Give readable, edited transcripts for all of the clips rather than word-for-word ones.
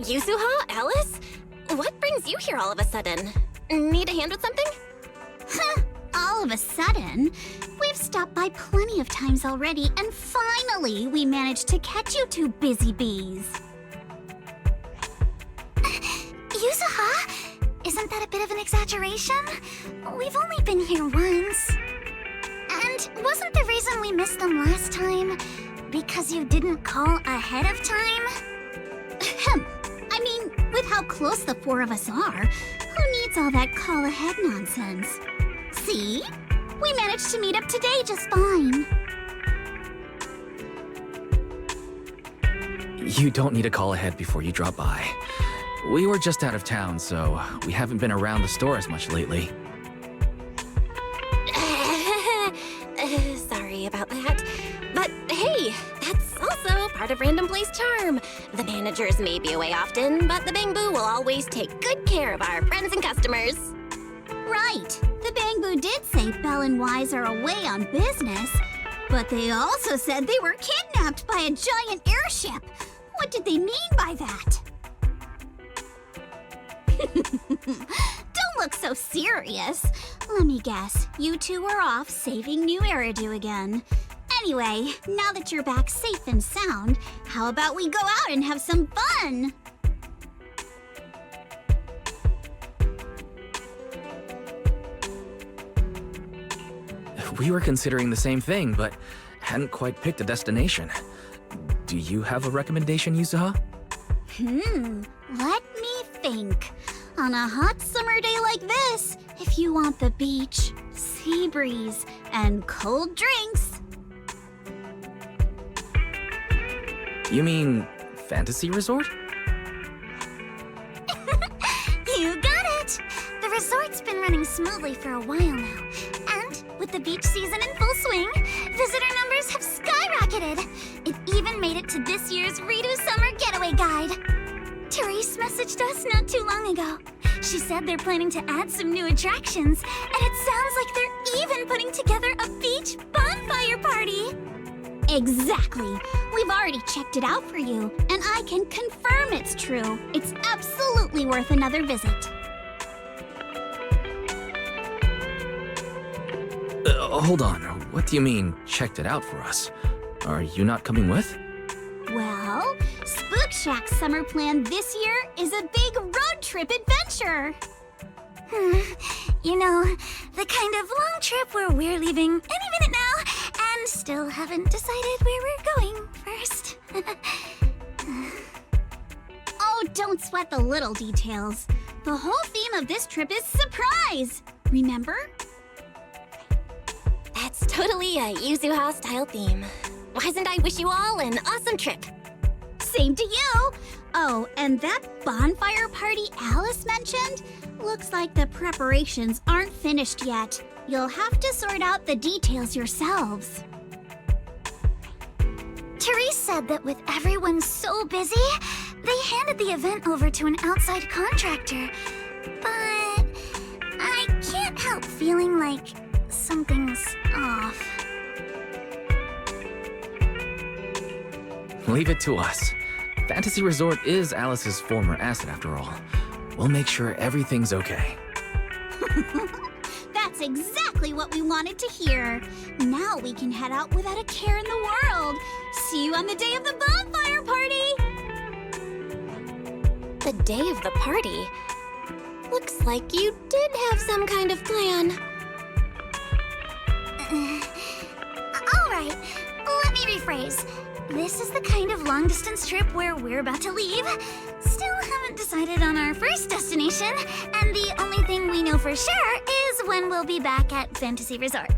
Yuzuha? Alice? What brings you here all of a sudden? Need a hand with something? Huh, all of a sudden? We've stopped by plenty of times already, and finally we managed to catch you two busy bees. Yuzuha? Isn't that a bit of an exaggeration? We've only been here once. And wasn't the reason we missed them last time because you didn't call ahead of time? I mean, with how close the four of us are, who needs all that call ahead nonsense? See? We managed to meet up today just fine. You don't need a call ahead before you drop by. We were just out of town, so we haven't been around the store as much lately. Sorry about that. But hey, that's also part of Random Play's charm. The managers may be away often, but the Bangbu will always take good care of our friends and customers. Right. The Bangbu did say Belle and Wise are away on business, but they also said they were kidnapped by a giant airship. What did they mean by that? Don't look so serious. Let me guess, you two are off saving New Eridu again. Anyway, now that you're back safe and sound, how about we go out and have some fun? We were considering the same thing, but hadn't quite picked a destination. Do you have a recommendation, Yuzuha? Let me think. On a hot summer day like this, if you want the beach, sea breeze, and cold drinks. You mean fantasy resort? You got it! The resort's been running smoothly for a while now. And with the beach season in full swing, visitor numbers have skyrocketed. It even made it to this year's Redo Summer Getaway Guide. Therese messaged us not too long ago. She said they're planning to add some new attractions, and it sounds like they're even putting together a beach bonfire party. Exactly. We've already checked it out for you, and I can confirm it's true. It's absolutely worth another visit. Hold on. What do you mean, checked it out for us? Are you not coming with? Well, Spook Shack's summer plan this year is a big road trip adventure. You know, the kind of long trip where we're leaving any minute now and still haven't decided where we're going first. Oh, don't sweat the little details. The whole theme of this trip is surprise. Remember? That's totally a Yuzuha style theme. Why doesn't I wish you all an awesome trip? Same to you! Oh, and that bonfire party Alice mentioned? Looks like the preparations aren't finished yet. You'll have to sort out the details yourselves. Therese said that with everyone so busy, they handed the event over to an outside contractor. But I can't help feeling like something's off. Leave it to us. Fantasy Resort is Alice's former asset after all. We'll make sure everything's okay. That's exactly what we wanted to hear. Now we can head out without a care in the world. See you on the day of the bonfire party! The day of the party? Looks like you did have some kind of plan. Alright, let me rephrase. This is the kind of long-distance trip where we're about to leave. Still haven't decided on our first destination, and the only thing we know for sure is when we'll be back at Fantasy Resort.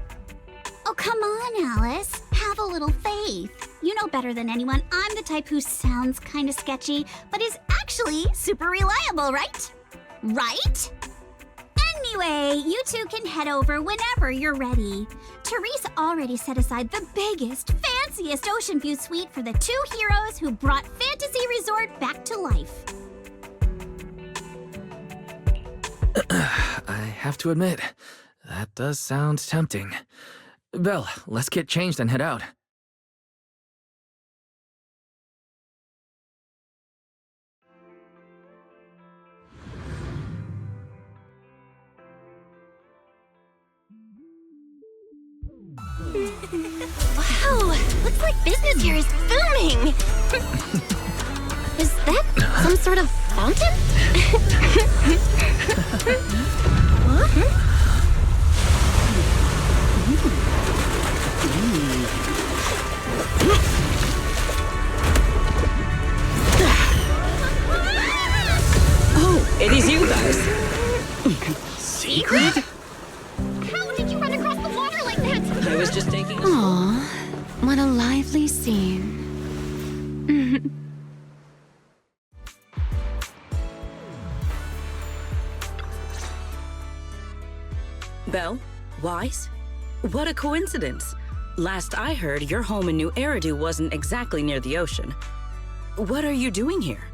Oh, come on, Alice. Have a little faith. You know better than anyone I'm the type who sounds kind of sketchy, but is actually super reliable, right? Right? Anyway, you two can head over whenever you're ready. Therese already set aside the biggest, fanciest ocean view suite for the two heroes who brought Fantasy Resort back to life. I have to admit, that does sound tempting. Belle, let's get changed and head out. Wow, looks like business here is booming. Is that some sort of fountain? Huh? Oh, it is you guys. Sigrid? How did you run across the water like that? I was just taking a Aw, what a lively scene. Belle? Wise? What a coincidence. Last I heard, your home in New Eridu wasn't exactly near the ocean. What are you doing here?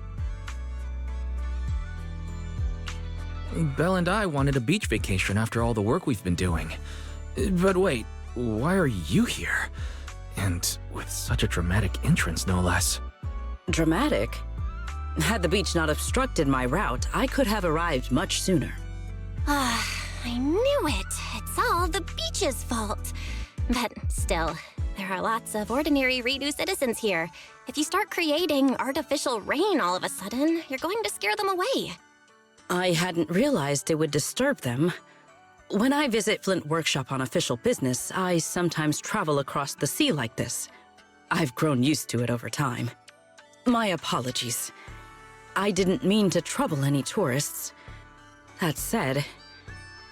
Belle and I wanted a beach vacation after all the work we've been doing. But wait, why are you here? And with such a dramatic entrance, no less. Dramatic? Had the beach not obstructed my route, I could have arrived much sooner. I knew it. It's all the beach's fault. But still, there are lots of ordinary Redo citizens here. If you start creating artificial rain all of a sudden, you're going to scare them away. I hadn't realized it would disturb them. When I visit Flint Workshop on official business, I sometimes travel across the sea like this. I've grown used to it over time. My apologies. I didn't mean to trouble any tourists. That said,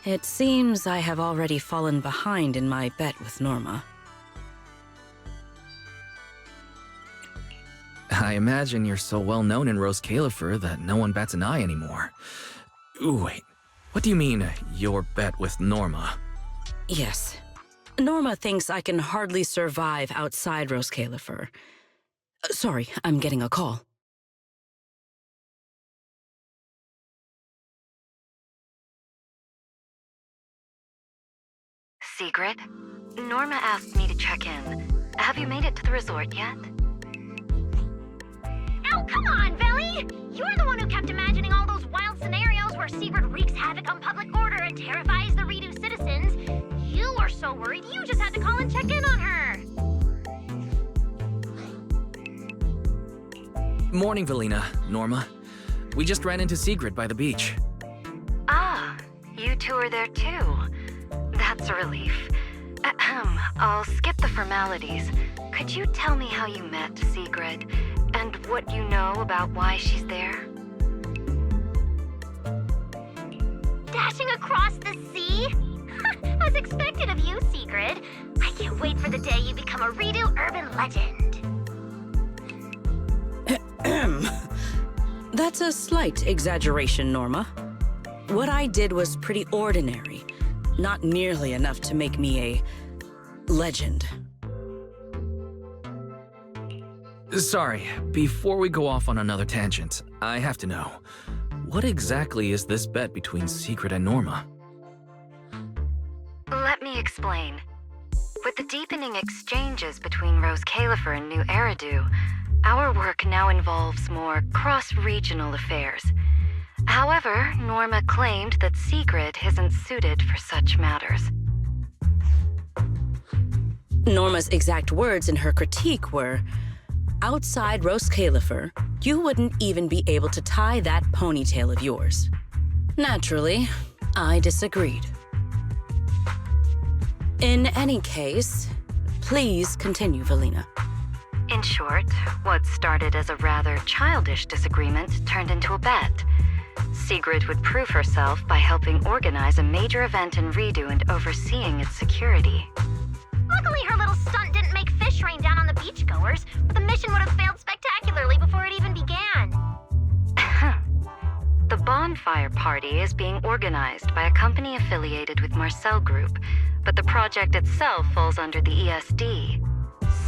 it seems I have already fallen behind in my bet with Norma. I imagine you're so well known in Rose Califer that no one bats an eye anymore. Ooh, wait, what do you mean, your bet with Norma? Yes. Norma thinks I can hardly survive outside Rose Califer. Sorry, I'm getting a call. Sigrid, Norma asked me to check in. Have you made it to the resort yet? Oh, come on, Belle! You're the one who kept imagining all those wild scenarios where Sigrid wreaks havoc on public order and terrifies the Redo citizens. You were so worried you just had to call and check in on her. Morning, Velina, Norma. We just ran into Sigrid by the beach. Ah, you two are there too. That's a relief. I'll skip the formalities. Could you tell me how you met Sigrid, and what you know about why she's there? Dashing across the sea? As expected of you, Sigrid. I can't wait for the day you become a Redo urban legend. That's a slight exaggeration, Norma. What I did was pretty ordinary. Not nearly enough to make me a legend. Sorry, before we go off on another tangent, I have to know. What exactly is this bet between Sigrid and Norma? Let me explain. With the deepening exchanges between Rose Califer and New Eridu, our work now involves more cross-regional affairs. However, Norma claimed that Sigrid isn't suited for such matters. Norma's exact words in her critique were, outside Rose Califer, you wouldn't even be able to tie that ponytail of yours. Naturally, I disagreed. In any case, please continue, Velina. In short, what started as a rather childish disagreement turned into a bet. Sigrid would prove herself by helping organize a major event in Redo and overseeing its security. Luckily, her little stunt didn't make fish rain down on the beachgoers, or the mission would have failed spectacularly before it even began. The bonfire party is being organized by a company affiliated with Marcel Group, but the project itself falls under the ESD.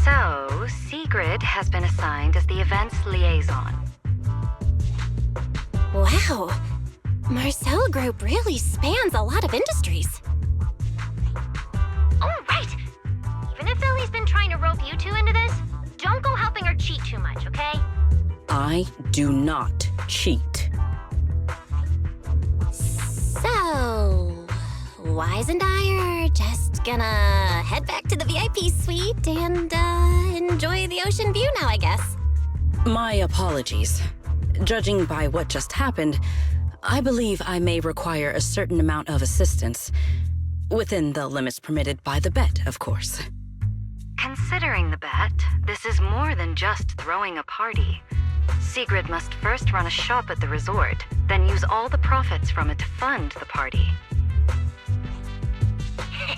So, Sigrid has been assigned as the event's liaison. Wow, Marcel Group really spans a lot of industries. Oh, right! Even if Ellie's been trying to rope you two into this, don't go helping her cheat too much, okay? I do not cheat. So, Wise and I are just gonna head back to the VIP suite and, enjoy the ocean view now, I guess. My apologies. Judging by what just happened, I believe I may require a certain amount of assistance. Within the limits permitted by the bet, of course. Considering the bet, this is more than just throwing a party. Sigrid must first run a shop at the resort, then use all the profits from it to fund the party.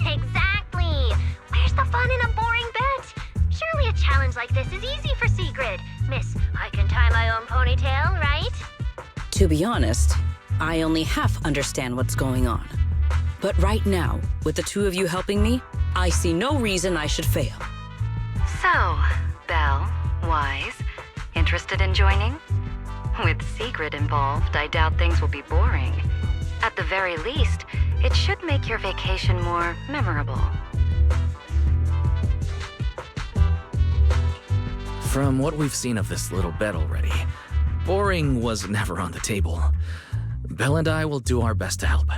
Exactly! Where's the fun in a boring bet? Surely a challenge like this is easy for Sigrid. Miss, I can tie my own ponytail, right? To be honest, I only half understand what's going on. But right now, with the two of you helping me, I see no reason I should fail. So, Belle, Wise, interested in joining? With Sigrid involved, I doubt things will be boring. At the very least, it should make your vacation more memorable. From what we've seen of this little bet already, boring was never on the table. Belle and I will do our best to help.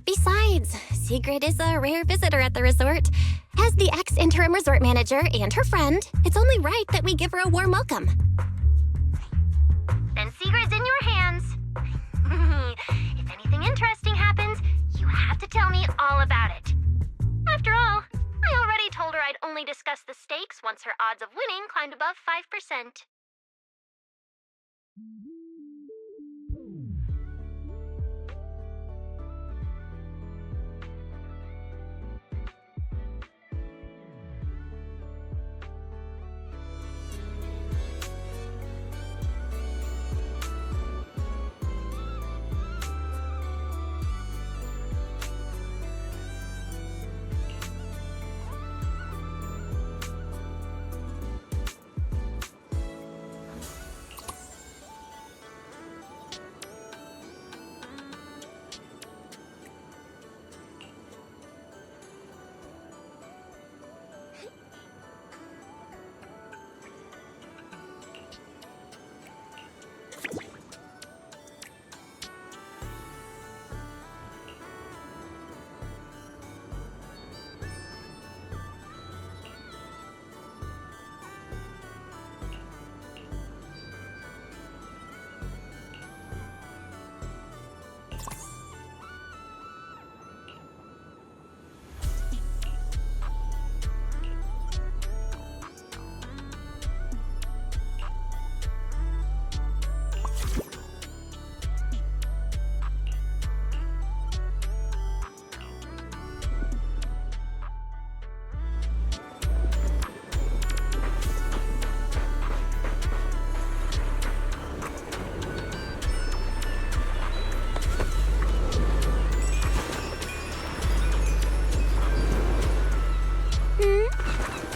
Besides, Sigrid is a rare visitor at the resort. As the ex-interim resort manager and her friend, it's only right that we give her a warm welcome. Then Sigrid's in your hands. If anything interesting happens, you have to tell me all about it. After all, I already told her I'd only discuss the stakes once her odds of winning climbed above 5%.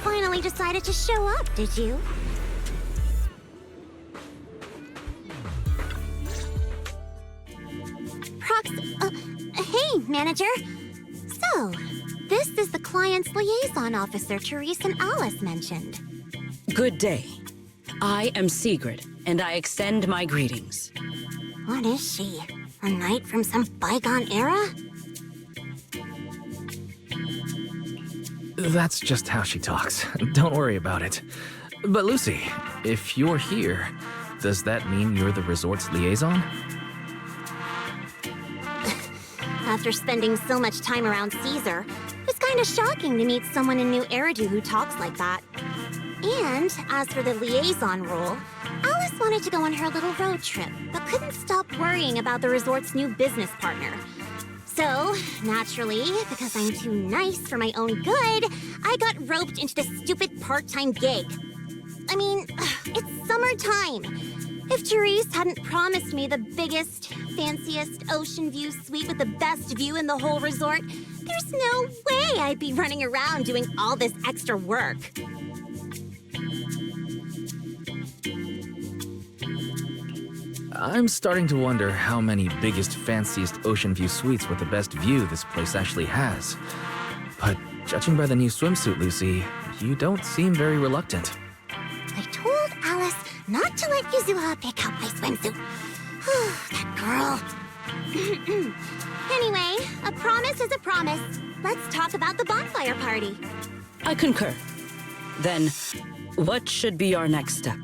Finally decided to show up, did you? Hey, manager. So, this is the client's liaison officer Therese and Alice mentioned. Good day. I am Sigrid, and I extend my greetings. What is she? A knight from some bygone era? That's just how she talks. Don't worry about it. But Lucy, if you're here, does that mean you're the resort's liaison? After spending so much time around Caesar, it's kind of shocking to meet someone in New Eridu who talks like that. And as for the liaison role, Alice wanted to go on her little road trip, but couldn't stop worrying about the resort's new business partner. So, naturally, because I'm too nice for my own good, I got roped into this stupid part-time gig. I mean, it's summertime. If Therese hadn't promised me the biggest, fanciest ocean view suite with the best view in the whole resort, there's no way I'd be running around doing all this extra work. I'm starting to wonder how many biggest, fanciest ocean view suites with the best view this place actually has. But judging by the new swimsuit, Lucy, you don't seem very reluctant. I told Alice not to let Yuzuha pick out my swimsuit. That girl. Anyway, a promise is a promise. Let's talk about the bonfire party. I concur. Then, what should be our next step?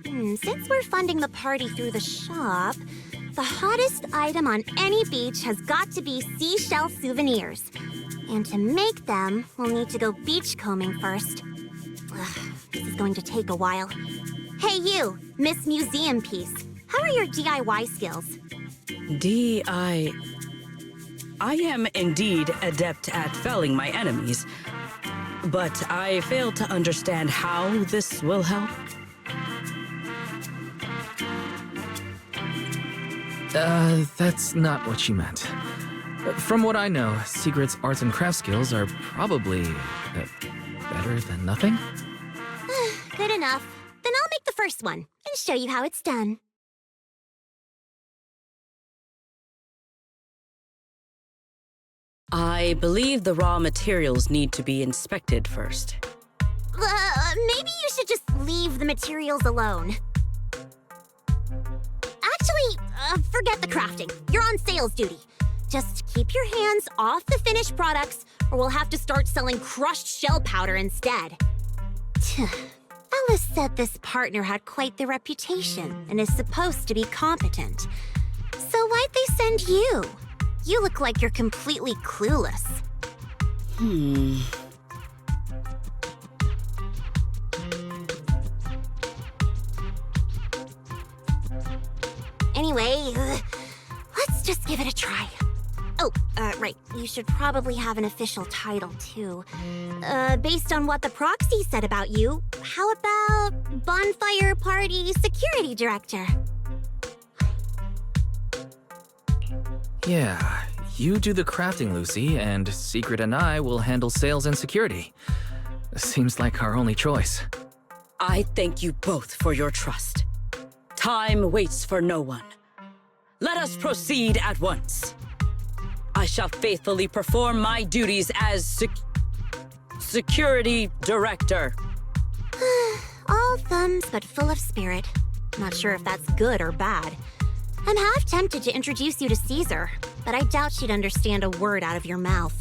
Since we're funding the party through the shop, the hottest item on any beach has got to be seashell souvenirs. And to make them, we'll need to go beachcombing first. Ugh, this is going to take a while. Hey you, Miss Museum Piece. How are your DIY skills? I am indeed adept at felling my enemies, but I fail to understand how this will help. That's not what she meant. From what I know, Sigrid's arts and craft skills are probably better than nothing. Good enough. Then I'll make the first one and show you how it's done. I believe the raw materials need to be inspected first. Maybe you should just leave the materials alone. Actually, forget the crafting. You're on sales duty. Just keep your hands off the finished products, or we'll have to start selling crushed shell powder instead. Alice said this partner had quite the reputation and is supposed to be competent. So why'd they send you? You look like you're completely clueless. Anyway, let's just give it a try. Oh, right. You should probably have an official title, too. Based on what the proxy said about you, how about Bonfire Party Security Director? Yeah, you do the crafting, Lucy, and Sigrid and I will handle sales and security. Seems like our only choice. I thank you both for your trust. Time waits for no one. Let us proceed at once. I shall faithfully perform my duties as Security Director. All thumbs but full of spirit. Not sure if that's good or bad. I'm half tempted to introduce you to Caesar, but I doubt she'd understand a word out of your mouth.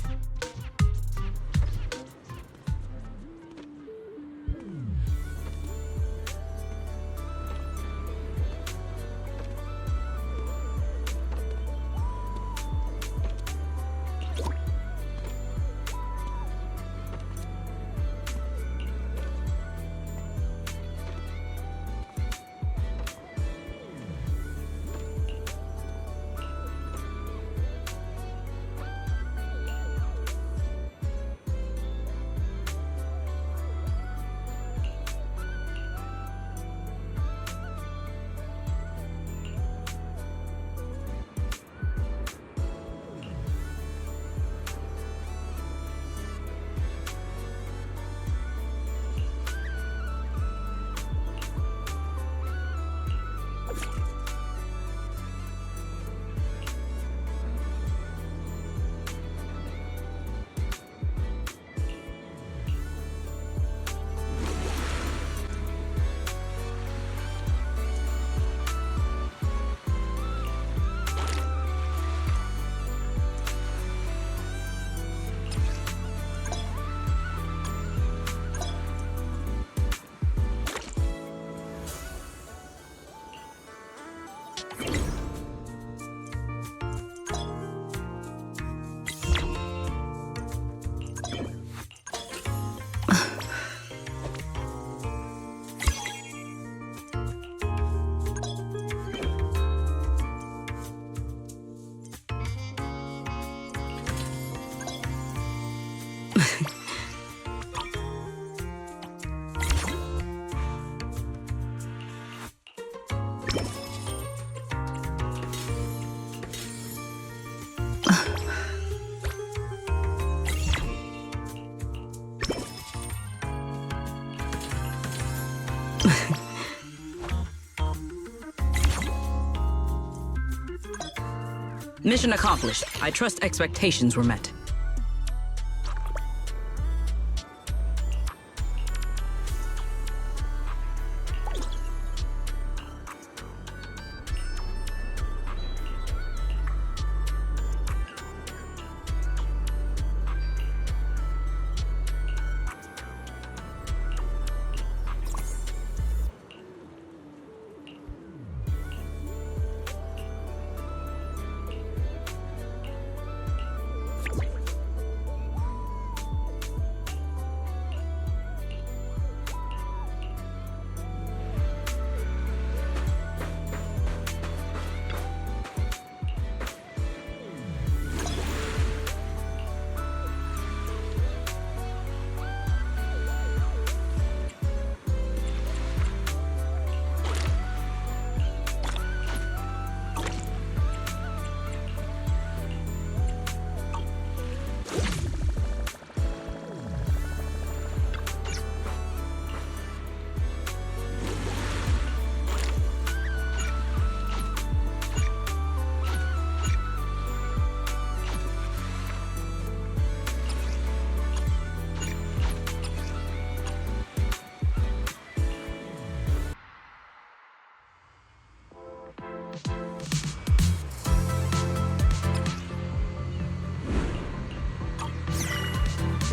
Mission accomplished. I trust expectations were met.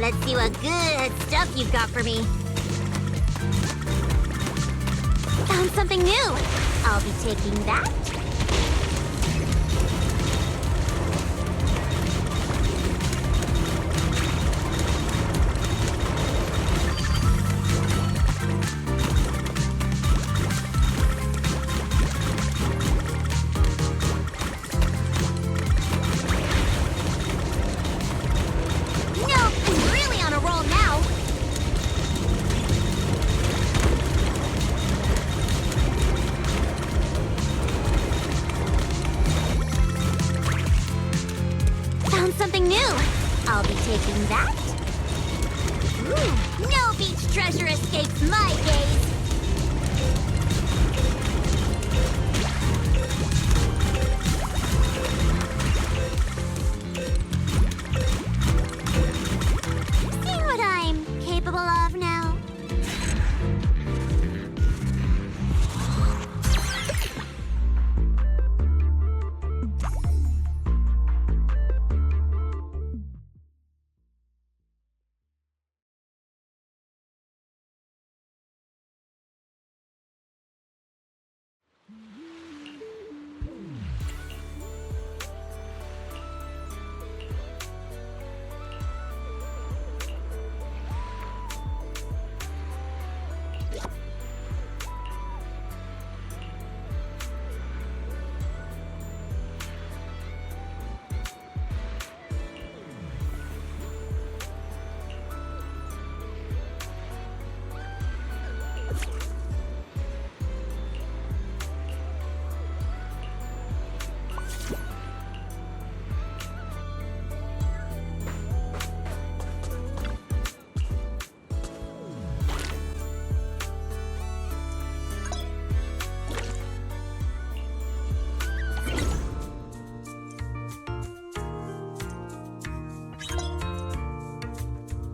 Let's see what good stuff you've got for me. Found something new. I'll be taking that. Something new. I'll be taking that. Ooh, no beach treasure escapes my gaze. See what I'm capable of now.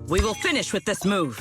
We will finish with this move.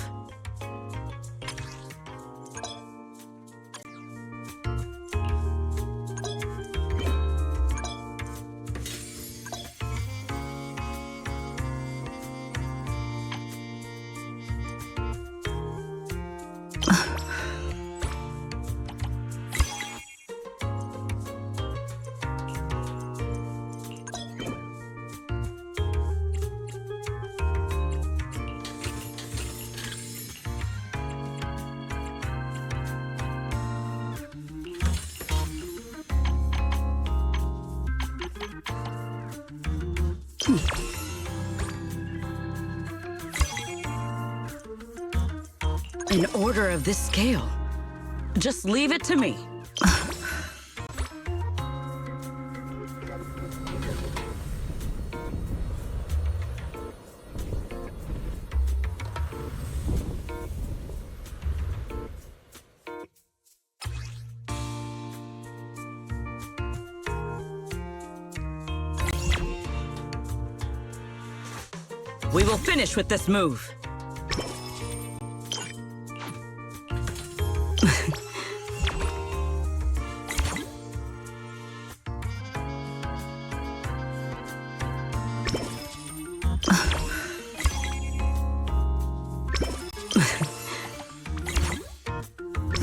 An order of this scale. Just leave it to me. We will finish with this move.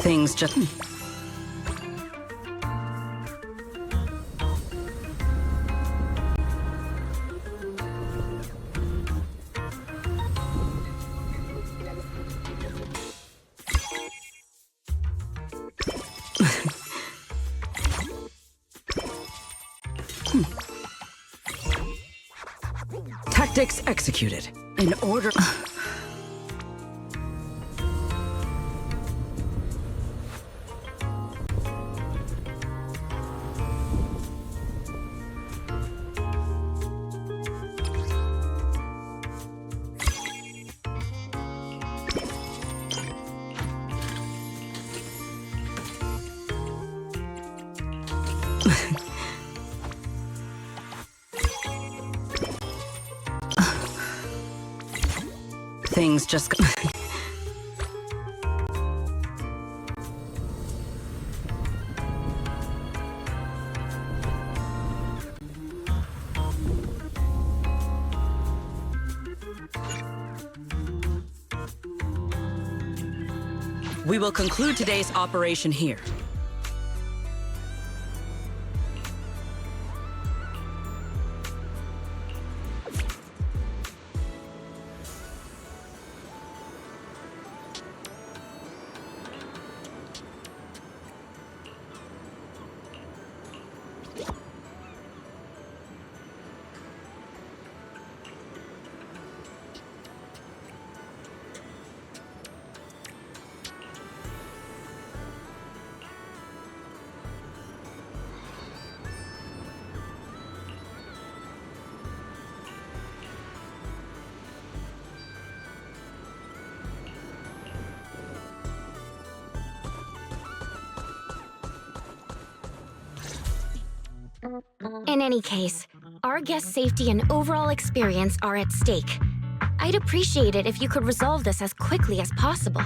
Things just... Tactics executed. In order... Things just... We will conclude today's operation here. In any case, our guest safety and overall experience are at stake. I'd appreciate it if you could resolve this as quickly as possible.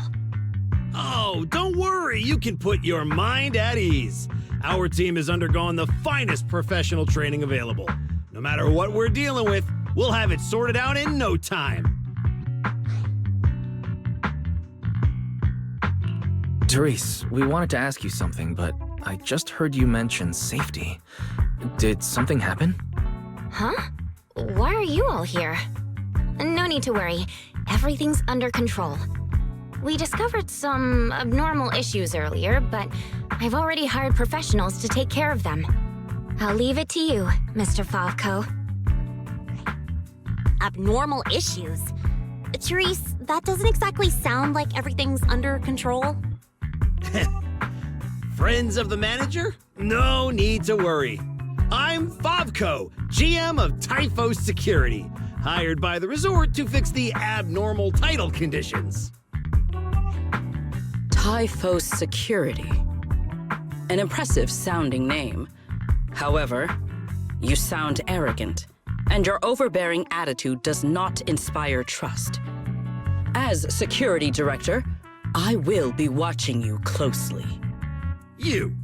Oh, don't worry, you can put your mind at ease. Our team has undergone the finest professional training available. No matter what we're dealing with, we'll have it sorted out in no time. Therese, we wanted to ask you something, but I just heard you mention safety. Did something happen? Huh? Why are you all here? No need to worry. Everything's under control. We discovered some abnormal issues earlier, but I've already hired professionals to take care of them. I'll leave it to you, Mr. Favko. Abnormal issues? Therese, that doesn't exactly sound like everything's under control. Friends of the manager? No need to worry. I'm Favko, GM of Typhos Security, hired by the resort to fix the abnormal title conditions. Typhos Security. An impressive sounding name. However, you sound arrogant, and your overbearing attitude does not inspire trust. As security director, I will be watching you closely. You.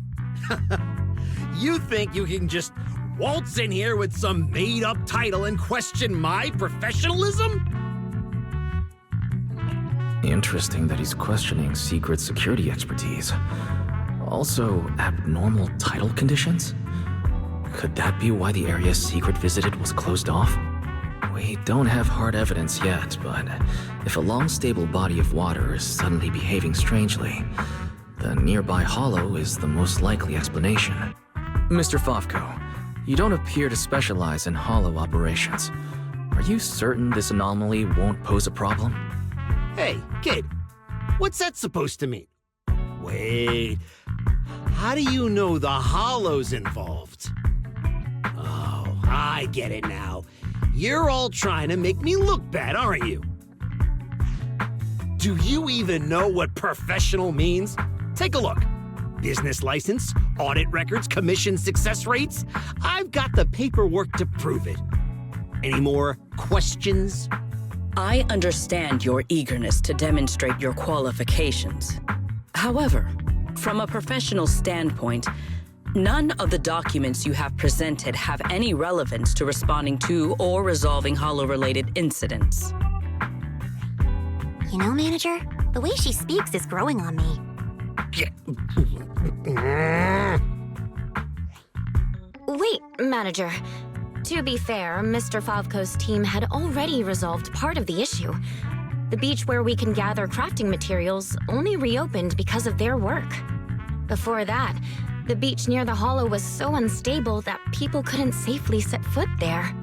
You think you can just waltz in here with some made-up title and question my professionalism? Interesting that he's questioning Sigrid's security expertise. Also, abnormal title conditions? Could that be why the area Sigrid visited was closed off? We don't have hard evidence yet, but if a long, stable body of water is suddenly behaving strangely, the nearby hollow is the most likely explanation. Mr. Favko, you don't appear to specialize in hollow operations. Are you certain this anomaly won't pose a problem? Hey, kid, what's that supposed to mean? Wait, how do you know the hollow's involved? Oh, I get it now. You're all trying to make me look bad, aren't you? Do you even know what professional means? Take a look. Business license, audit records, commission success rates. I've got the paperwork to prove it. Any more questions? I understand your eagerness to demonstrate your qualifications. However, from a professional standpoint, none of the documents you have presented have any relevance to responding to or resolving hollow-related incidents. You know, manager, the way she speaks is growing on me. Wait, manager. To be fair, Mr. Favko's team had already resolved part of the issue. The beach where we can gather crafting materials only reopened because of their work. Before that, the beach near the hollow was so unstable that people couldn't safely set foot there.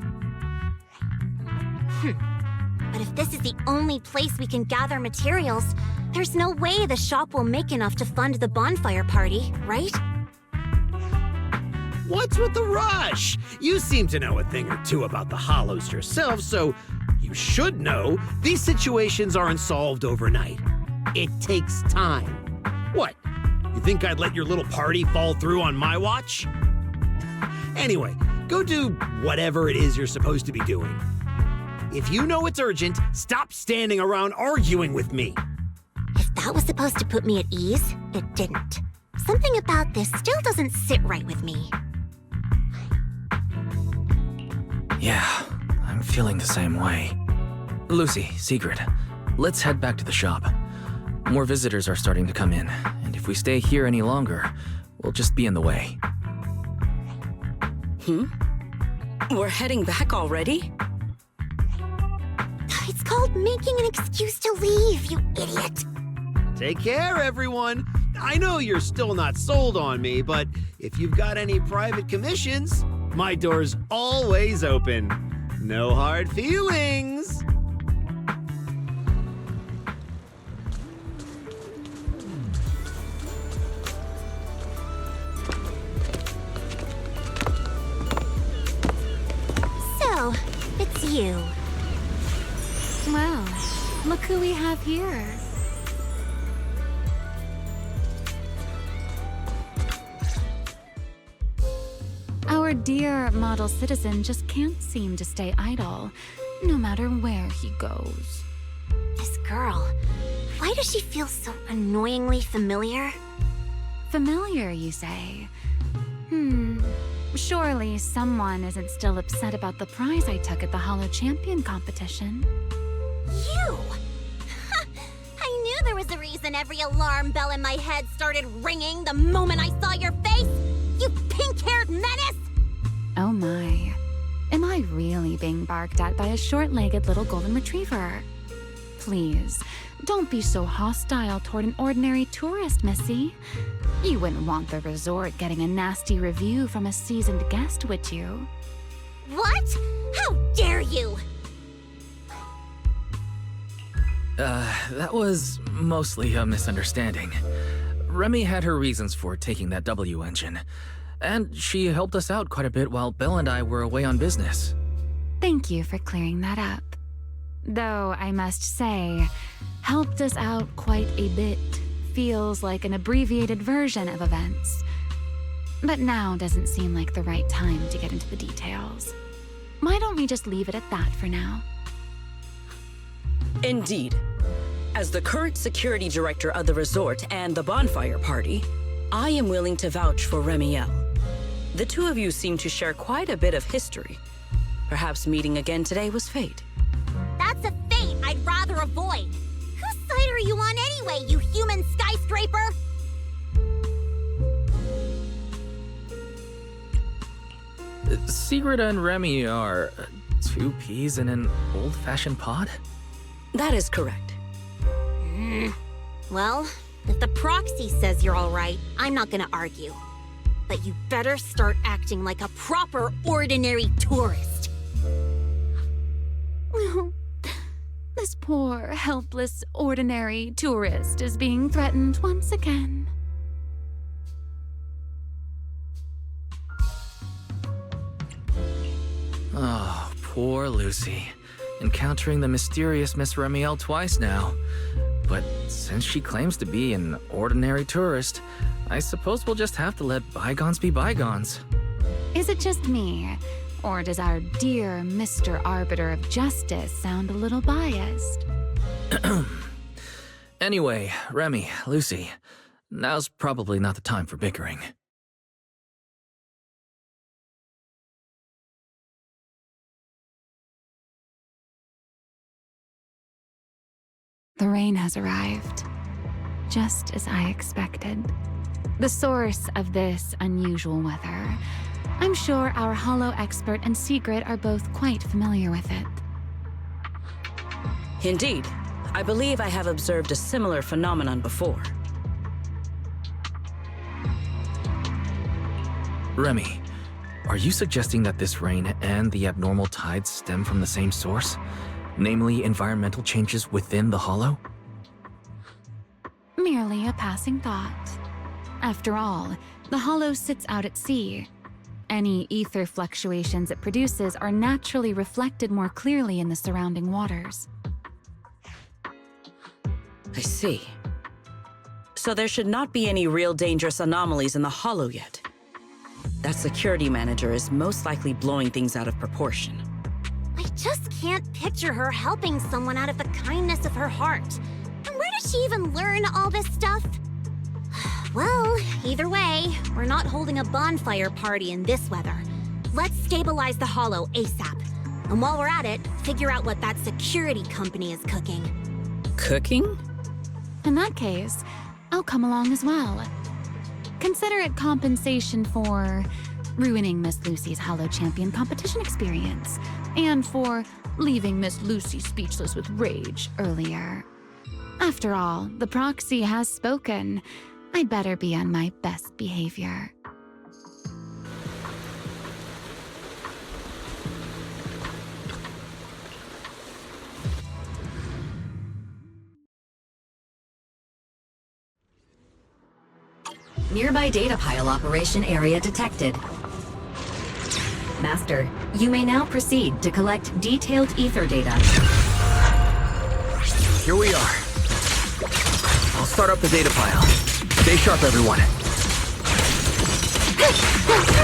But if this is the only place we can gather materials, there's no way the shop will make enough to fund the bonfire party, right? What's with the rush? You seem to know a thing or two about the hollows yourself, so you should know these situations aren't solved overnight. It takes time. What? You think I'd let your little party fall through on my watch? Anyway, go do whatever it is you're supposed to be doing. If you know it's urgent, stop standing around arguing with me. If that was supposed to put me at ease, it didn't. Something about this still doesn't sit right with me. Yeah, I'm feeling the same way. Lucy, Sigrid, let's head back to the shop. More visitors are starting to come in, and if we stay here any longer, we'll just be in the way. We're heading back already? It's called making an excuse to leave, you idiot. Take care, everyone. I know you're still not sold on me, but if you've got any private commissions, my door's always open. No hard feelings. So, it's you. Well, look who we have here. Our dear model citizen just can't seem to stay idle, no matter where he goes. This girl, why does she feel so annoyingly familiar? Familiar, you say? Surely someone isn't still upset about the prize I took at the Hollow Champion competition. You! I knew there was a reason every alarm bell in my head started ringing the moment I saw your face! You pink-haired menace! Oh my. Am I really being barked at by a short-legged little golden retriever? Please, don't be so hostile toward an ordinary tourist, Missy. You wouldn't want the resort getting a nasty review from a seasoned guest, would you? What? How dare you! That was mostly a misunderstanding. Remy had her reasons for taking that W engine, and she helped us out quite a bit while Belle and I were away on business. Thank you for clearing that up. Though, I must say, helped us out quite a bit feels like an abbreviated version of events. But now doesn't seem like the right time to get into the details. Why don't we just leave it at that for now? Indeed. As the current security director of the resort and the bonfire party, I am willing to vouch for Remielle. The two of you seem to share quite a bit of history. Perhaps meeting again today was fate. That's a fate I'd rather avoid. Whose side are you on anyway, you human skyscraper? Sigrid and Remy are two peas in an old-fashioned pod? That is correct. Well, if the proxy says you're all right, I'm not gonna argue. But you better start acting like a proper, ordinary tourist. This poor, helpless, ordinary tourist is being threatened once again. Oh, poor Lucy. Encountering the mysterious Miss Remielle twice now. But since she claims to be an ordinary tourist, I suppose we'll just have to let bygones be bygones. Is it just me? Or does our dear Mr. Arbiter of Justice sound a little biased? Anyway, Remy, Lucy, now's probably not the time for bickering. The rain has arrived, just as I expected. The source of this unusual weather. I'm sure our Hollow expert and Sigrid are both quite familiar with it. Indeed. I believe I have observed a similar phenomenon before. Remy, are you suggesting that this rain and the abnormal tides stem from the same source? Namely, environmental changes within the Hollow? Merely a passing thought. After all, the Hollow sits out at sea. Any ether fluctuations it produces are naturally reflected more clearly in the surrounding waters. I see. So there should not be any real dangerous anomalies in the Hollow yet. That security manager is most likely blowing things out of proportion. I just can't picture her helping someone out of the kindness of her heart. And where did she even learn all this stuff? Well, either way, we're not holding a bonfire party in this weather. Let's stabilize the Hollow ASAP. And while we're at it, figure out what that security company is cooking. Cooking? In that case, I'll come along as well. Consider it compensation for ruining Miss Lucy's Hollow Champion competition experience, and for leaving Miss Lucy speechless with rage earlier. After all, the proxy has spoken. I'd better be on my best behavior. Nearby data pile operation area detected. Master, you may now proceed to collect detailed ether data. Here we are. I'll start up the data pile. Stay sharp, everyone.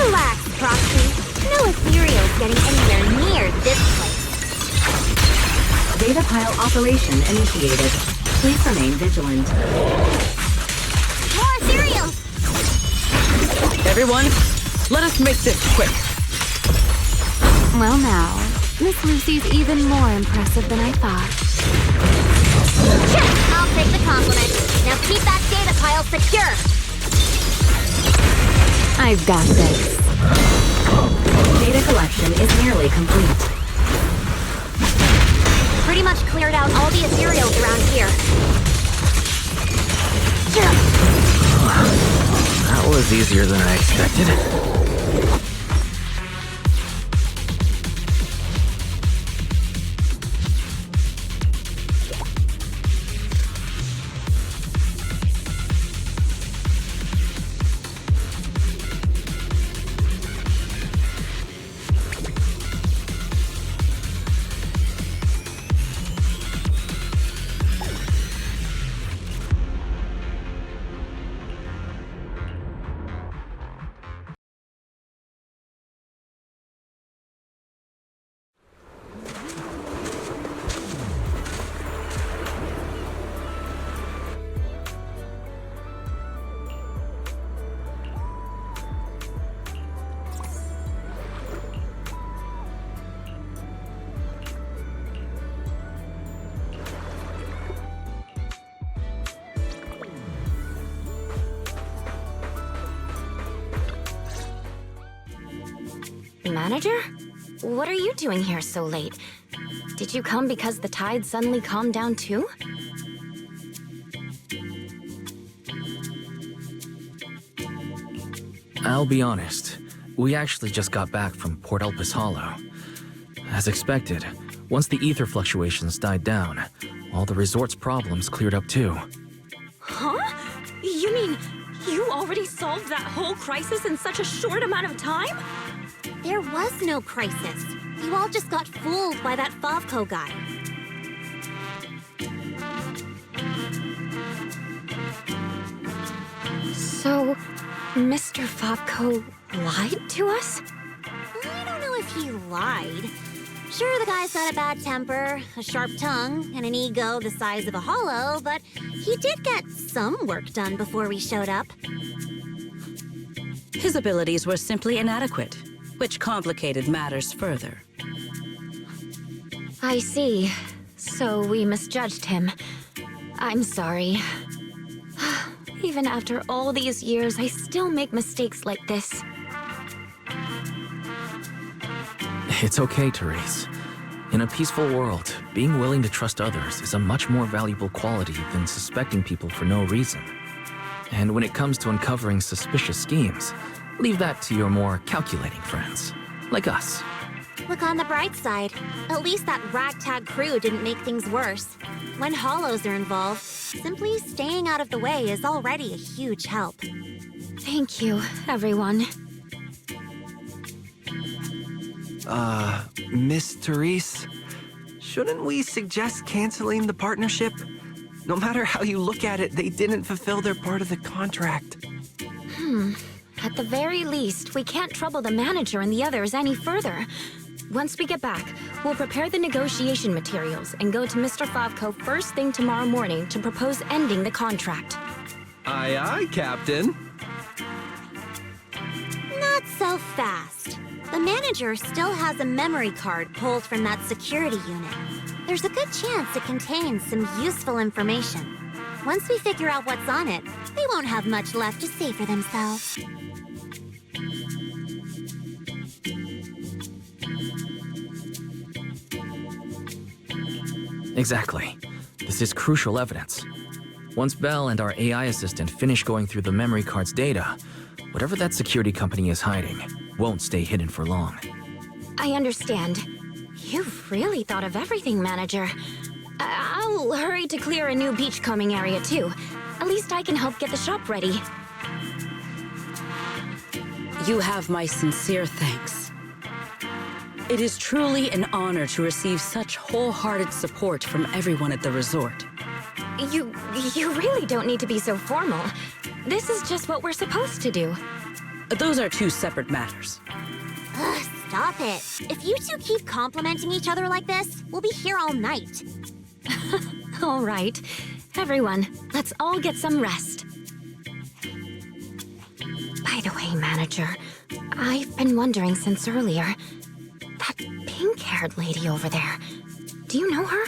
Relax, Proxy. No ethereal's getting anywhere near this place. Data pile operation initiated. Please remain vigilant. More ethereal! Everyone, let us make this quick. Well now, Miss Lucy's even more impressive than I thought. Sure, I'll take the compliment. Now keep that data pile secure. I've got this. Data collection is nearly complete. Pretty much cleared out all the ethereals around here. That was easier than I expected. Manager? What are you doing here so late? Did you come because the tide suddenly calmed down too? I'll be honest. We actually just got back from Port Elpis Hollow. As expected, once the ether fluctuations died down, all the resort's problems cleared up too. Huh? You mean you already solved that whole crisis in such a short amount of time? There was no crisis. You all just got fooled by that Favco guy. So, Mr. Favco lied to us? I don't know if he lied. Sure, the guy's got a bad temper, a sharp tongue, and an ego the size of a hollow, but he did get some work done before we showed up. His abilities were simply inadequate, which complicated matters further. I see. So we misjudged him. I'm sorry. Even after all these years, I still make mistakes like this. It's okay, Therese. In a peaceful world, being willing to trust others is a much more valuable quality than suspecting people for no reason. And when it comes to uncovering suspicious schemes, leave that to your more calculating friends, like us. Look on the bright side. At least that ragtag crew didn't make things worse. When hollows are involved, simply staying out of the way is already a huge help. Thank you, everyone. Miss Therese, shouldn't we suggest canceling the partnership? No matter how you look at it, they didn't fulfill their part of the contract. At the very least, we can't trouble the manager and the others any further. Once we get back, we'll prepare the negotiation materials and go to Mr. Favco first thing tomorrow morning to propose ending the contract. Aye, aye, Captain. Not so fast. The manager still has a memory card pulled from that security unit. There's a good chance it contains some useful information. Once we figure out what's on it, they won't have much left to say for themselves. Exactly. This is crucial evidence. Once Belle and our AI assistant finish going through the memory card's data, whatever that security company is hiding won't stay hidden for long. I understand. You've really thought of everything, Manager. I'll hurry to clear a new beachcombing area, too. At least I can help get the shop ready. You have my sincere thanks. It is truly an honor to receive such wholehearted support from everyone at the resort. You really don't need to be so formal. This is just what we're supposed to do. Those are two separate matters. Ugh, stop it. If you two keep complimenting each other like this, we'll be here all night. All right. Everyone, let's all get some rest. By the way, Manager, I've been wondering since earlier. That pink-haired lady over there. Do you know her?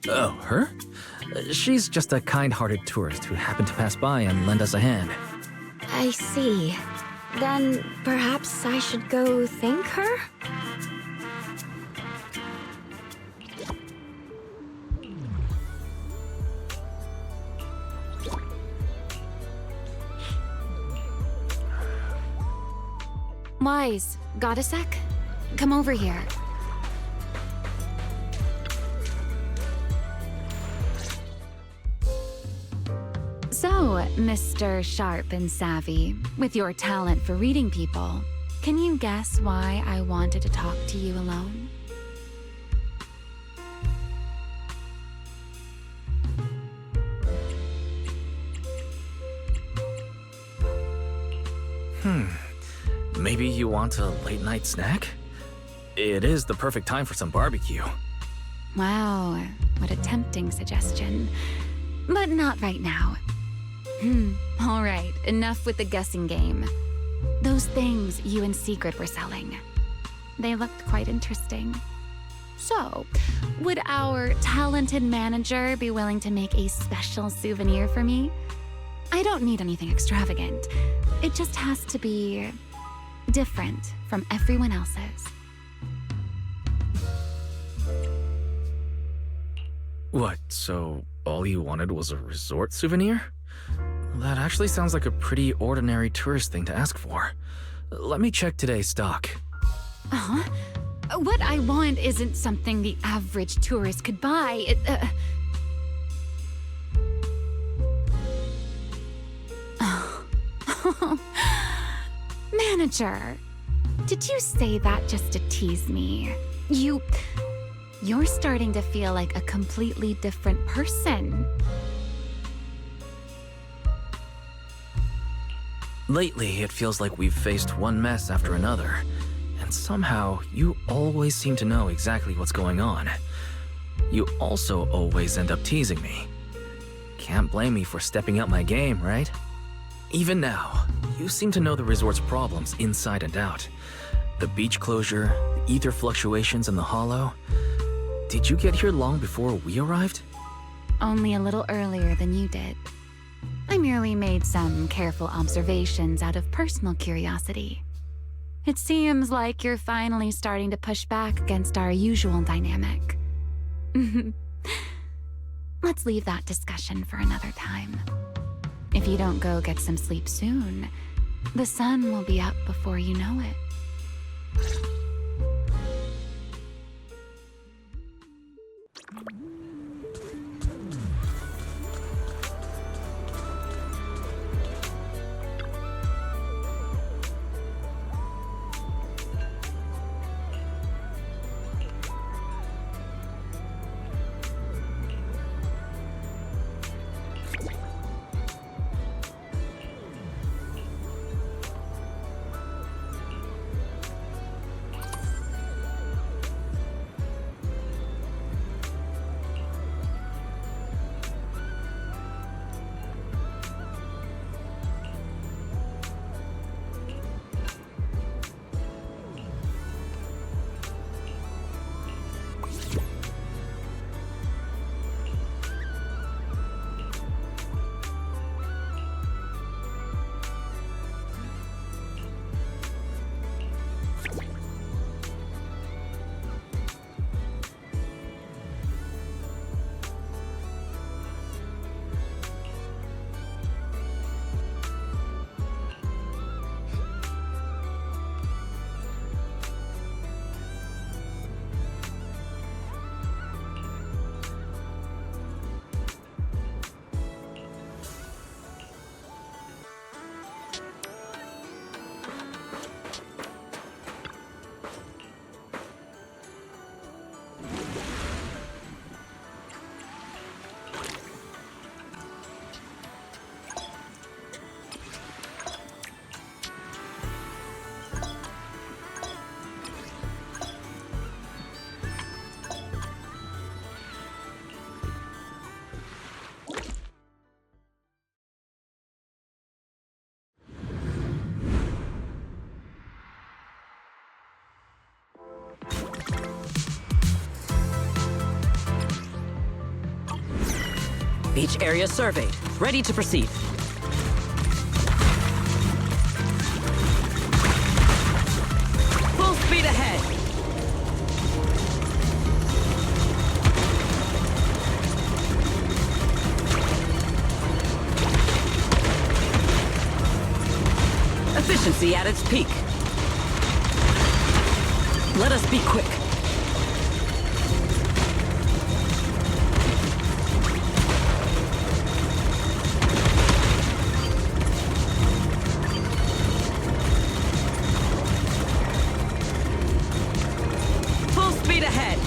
Oh, her? She's just a kind-hearted tourist who happened to pass by and lend us a hand. I see. Then perhaps I should go thank her? Wise, got a sec? Come over here. So, Mr. Sharp and Savvy, with your talent for reading people, can you guess why I wanted to talk to you alone? Maybe you want a late-night snack? It is the perfect time for some barbecue. Wow, what a tempting suggestion. But not right now. All right, enough with the guessing game. Those things you and Sigrid were selling. They looked quite interesting. So, would our talented manager be willing to make a special souvenir for me? I don't need anything extravagant. It just has to be different from everyone else's. What, so all you wanted was a resort souvenir? That actually sounds like a pretty ordinary tourist thing to ask for. Let me check today's stock. Uh-huh. What I want isn't something the average tourist could buy. Manager, did you say that just to tease me? You're starting to feel like a completely different person. Lately, it feels like we've faced one mess after another, and somehow you always seem to know exactly what's going on. You also always end up teasing me. Can't blame me for stepping up my game, right? Even now, you seem to know the resort's problems inside and out. The beach closure, the ether fluctuations in the hollow. Did you get here long before we arrived? Only a little earlier than you did. I merely made some careful observations out of personal curiosity. It seems like you're finally starting to push back against our usual dynamic. Let's leave that discussion for another time. If you don't go get some sleep soon, the sun will be up before you know it. Beach area surveyed. Ready to proceed. Full speed ahead. Efficiency at its peak. Let us be quick. Full speed ahead.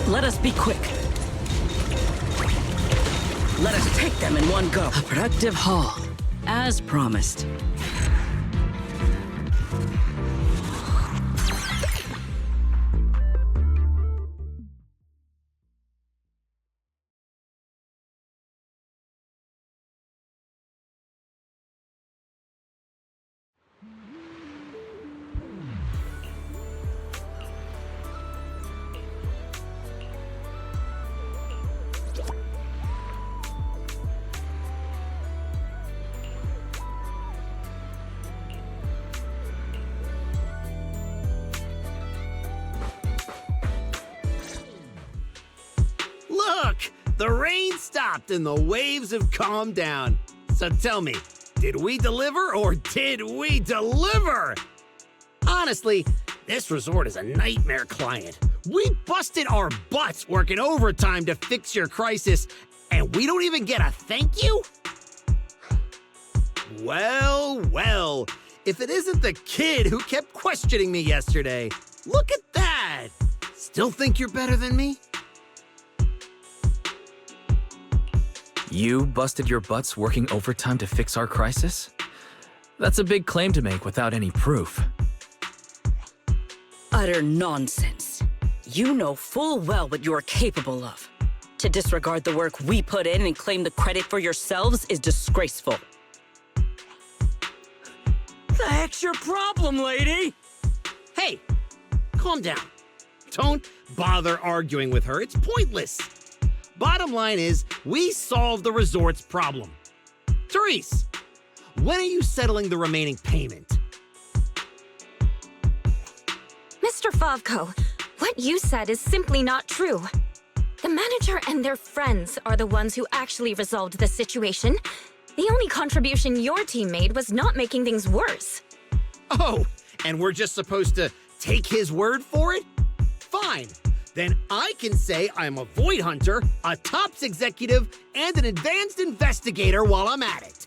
Let us be quick. Let us take them in one go. A productive haul, as promised. The rain stopped and the waves have calmed down. So tell me, did we deliver or did we deliver? Honestly, this resort is a nightmare client. We busted our butts working overtime to fix your crisis, and we don't even get a thank you? Well, if it isn't the kid who kept questioning me yesterday. Look at that! Still think you're better than me? You busted your butts working overtime to fix our crisis? That's a big claim to make without any proof. Utter nonsense. You know full well what you are capable of. To disregard the work we put in and claim the credit for yourselves is disgraceful. The heck's your problem, lady? Hey, calm down. Don't bother arguing with her. It's pointless. Bottom line is, we solved the resort's problem. Therese, when are you settling the remaining payment? Mr. Favko, what you said is simply not true. The manager and their friends are the ones who actually resolved the situation. The only contribution your team made was not making things worse. Oh, and we're just supposed to take his word for it? Fine. Then I can say I'm a void hunter, a TOPS executive, and an advanced investigator while I'm at it.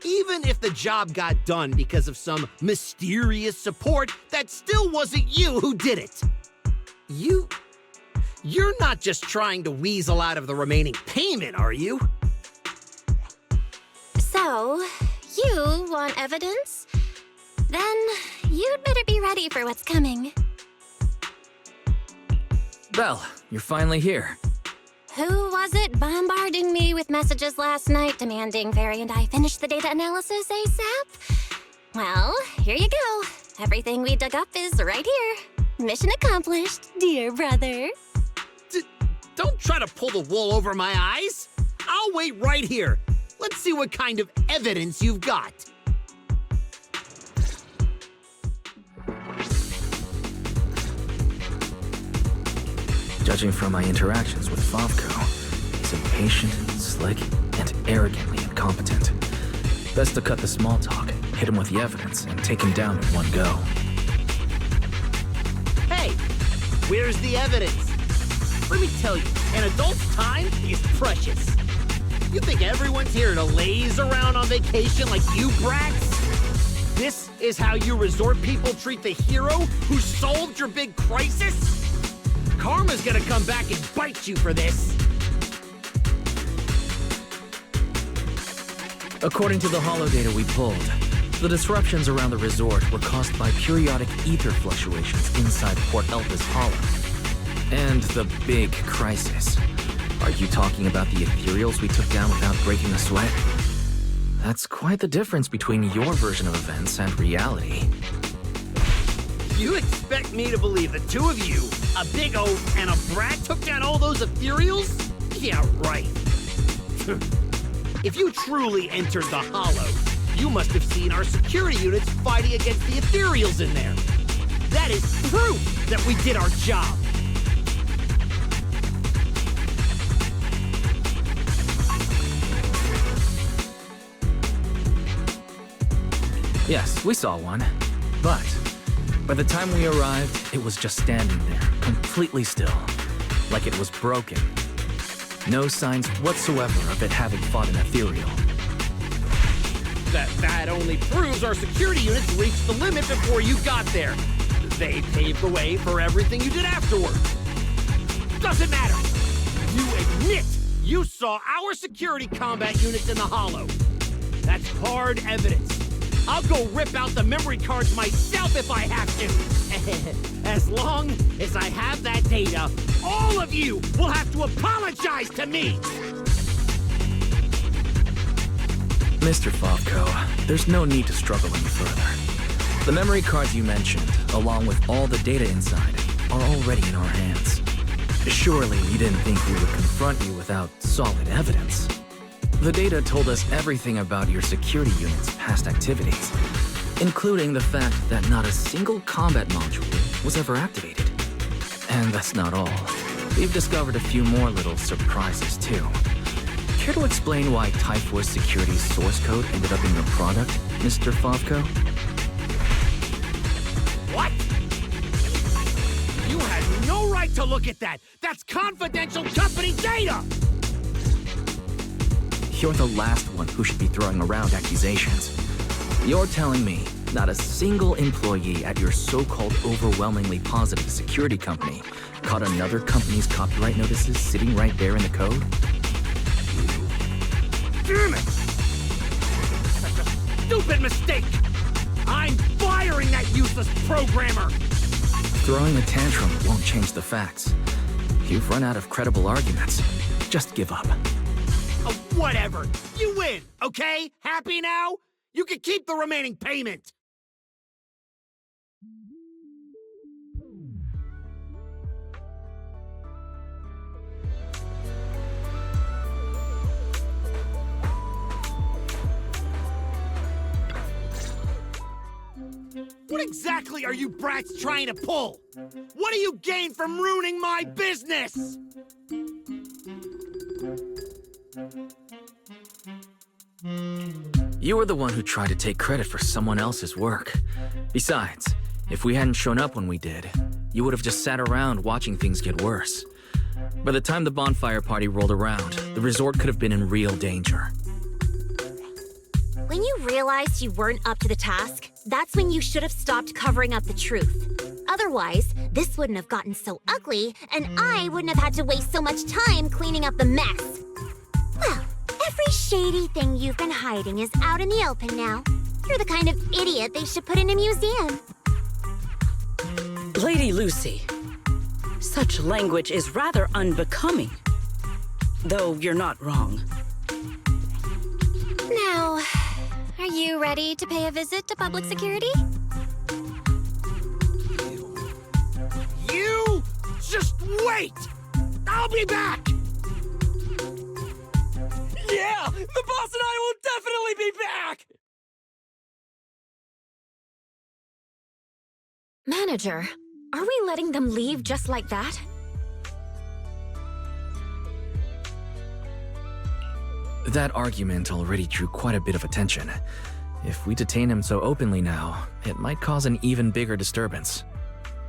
Even if the job got done because of some mysterious support, that still wasn't you who did it. You're not just trying to weasel out of the remaining payment, are you? So, you want evidence? Then you'd better be ready for what's coming. Belle, you're finally here. Who was it bombarding me with messages last night demanding Fairy and I finish the data analysis ASAP? Well, here you go. Everything we dug up is right here. Mission accomplished, dear brother. Don't try to pull the wool over my eyes. I'll wait right here. Let's see what kind of evidence you've got. Judging from my interactions with Favko, he's impatient, slick, and arrogantly incompetent. Best to cut the small talk, hit him with the evidence, and take him down in one go. Hey, where's the evidence? Let me tell you, an adult's time is precious. You think everyone's here to laze around on vacation like you brats? This is how you resort people treat the hero who solved your big crisis? Karma's gonna come back and bite you for this. According to the holodata we pulled, the disruptions around the resort were caused by periodic ether fluctuations inside Port Elpis Hollow. And the big crisis. Are you talking about the ethereals we took down without breaking a sweat? That's quite the difference between your version of events and reality. You expect me to believe the two of you, a big oaf and a brat, took down all those ethereals? Yeah, right. If you truly entered the Hollow, you must have seen our security units fighting against the ethereals in there. That is proof that we did our job. Yes, we saw one. But by the time we arrived, it was just standing there, completely still, like it was broken. No signs whatsoever of it having fought an ethereal. That only proves our security units reached the limit before you got there. They paved the way for everything you did afterward. Doesn't matter. You admit you saw our security combat units in the Hollow. That's hard evidence. I'll go rip out the memory cards myself if I have to. As long as I have that data, all of you will have to apologize to me. Mr. Favko, there's no need to struggle any further. The memory cards you mentioned, along with all the data inside, are already in our hands. Surely you didn't think we would confront you without solid evidence. The data told us everything about your security unit's past activities, including the fact that not a single combat module was ever activated. And that's not all. We've discovered a few more little surprises, too. Care to explain why Typhoid Security's source code ended up in your product, Mr. Favko? What? You had no right to look at that! That's confidential company data! You're the last one who should be throwing around accusations. You're telling me not a single employee at your so-called overwhelmingly positive security company caught another company's copyright notices sitting right there in the code? Damn it! Such a stupid mistake! I'm firing that useless programmer! Throwing a tantrum won't change the facts. You've run out of credible arguments. Just give up. Oh, whatever. You win, okay? Happy now? You can keep the remaining payment. What exactly are you brats trying to pull? What do you gain from ruining my business? You were the one who tried to take credit for someone else's work. Besides, if we hadn't shown up when we did, you would have just sat around watching things get worse. By the time the bonfire party rolled around, the resort could have been in real danger. When you realized you weren't up to the task, that's when you should have stopped covering up the truth. Otherwise, this wouldn't have gotten so ugly, and I wouldn't have had to waste so much time cleaning up the mess. Well, every shady thing you've been hiding is out in the open now. You're the kind of idiot they should put in a museum. Lady Lucy, such language is rather unbecoming. Though you're not wrong. Now, are you ready to pay a visit to public security? You just wait! I'll be back! Yeah! The boss and I will definitely be back! Manager, are we letting them leave just like that? That argument already drew quite a bit of attention. If we detain him so openly now, it might cause an even bigger disturbance.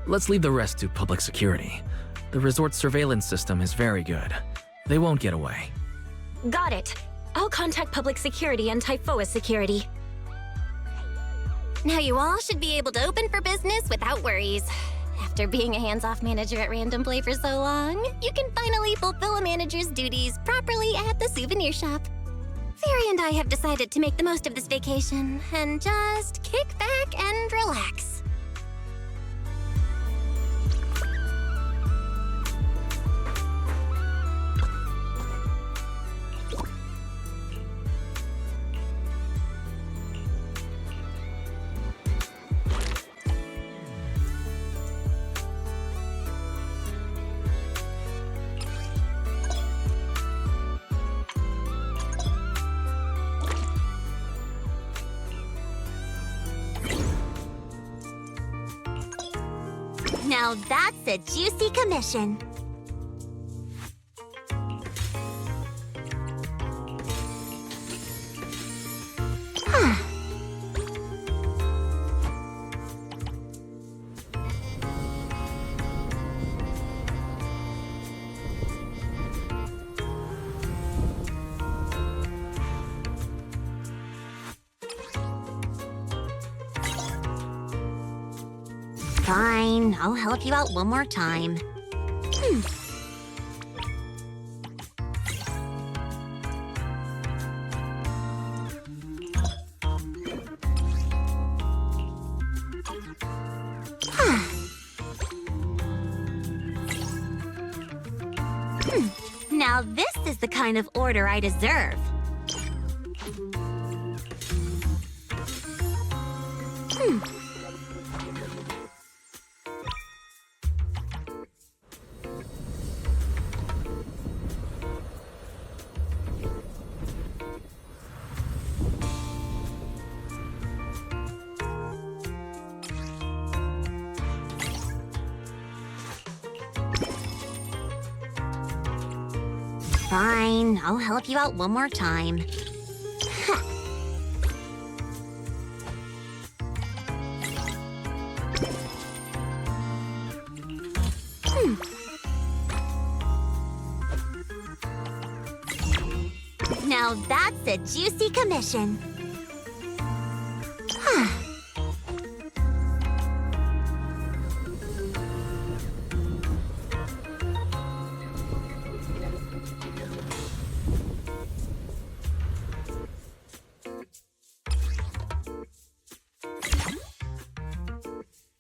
Let's leave the rest to public security. The resort's surveillance system is very good. They won't get away. Got it. I'll contact public security and Typhoa security. Now you all should be able to open for business without worries. After being a hands-off manager at Random Play for so long, you can finally fulfill a manager's duties properly at the souvenir shop. Fairy and I have decided to make the most of this vacation and just kick back and relax. Now that's a juicy commission. Fine, I'll help you out one more time. Now this is the kind of order I deserve. Fine, I'll help you out one more time. Now that's a juicy commission.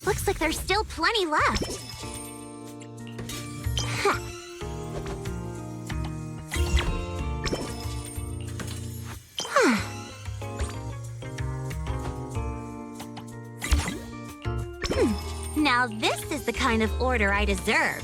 Looks like there's still plenty left. Now this is the kind of order I deserve.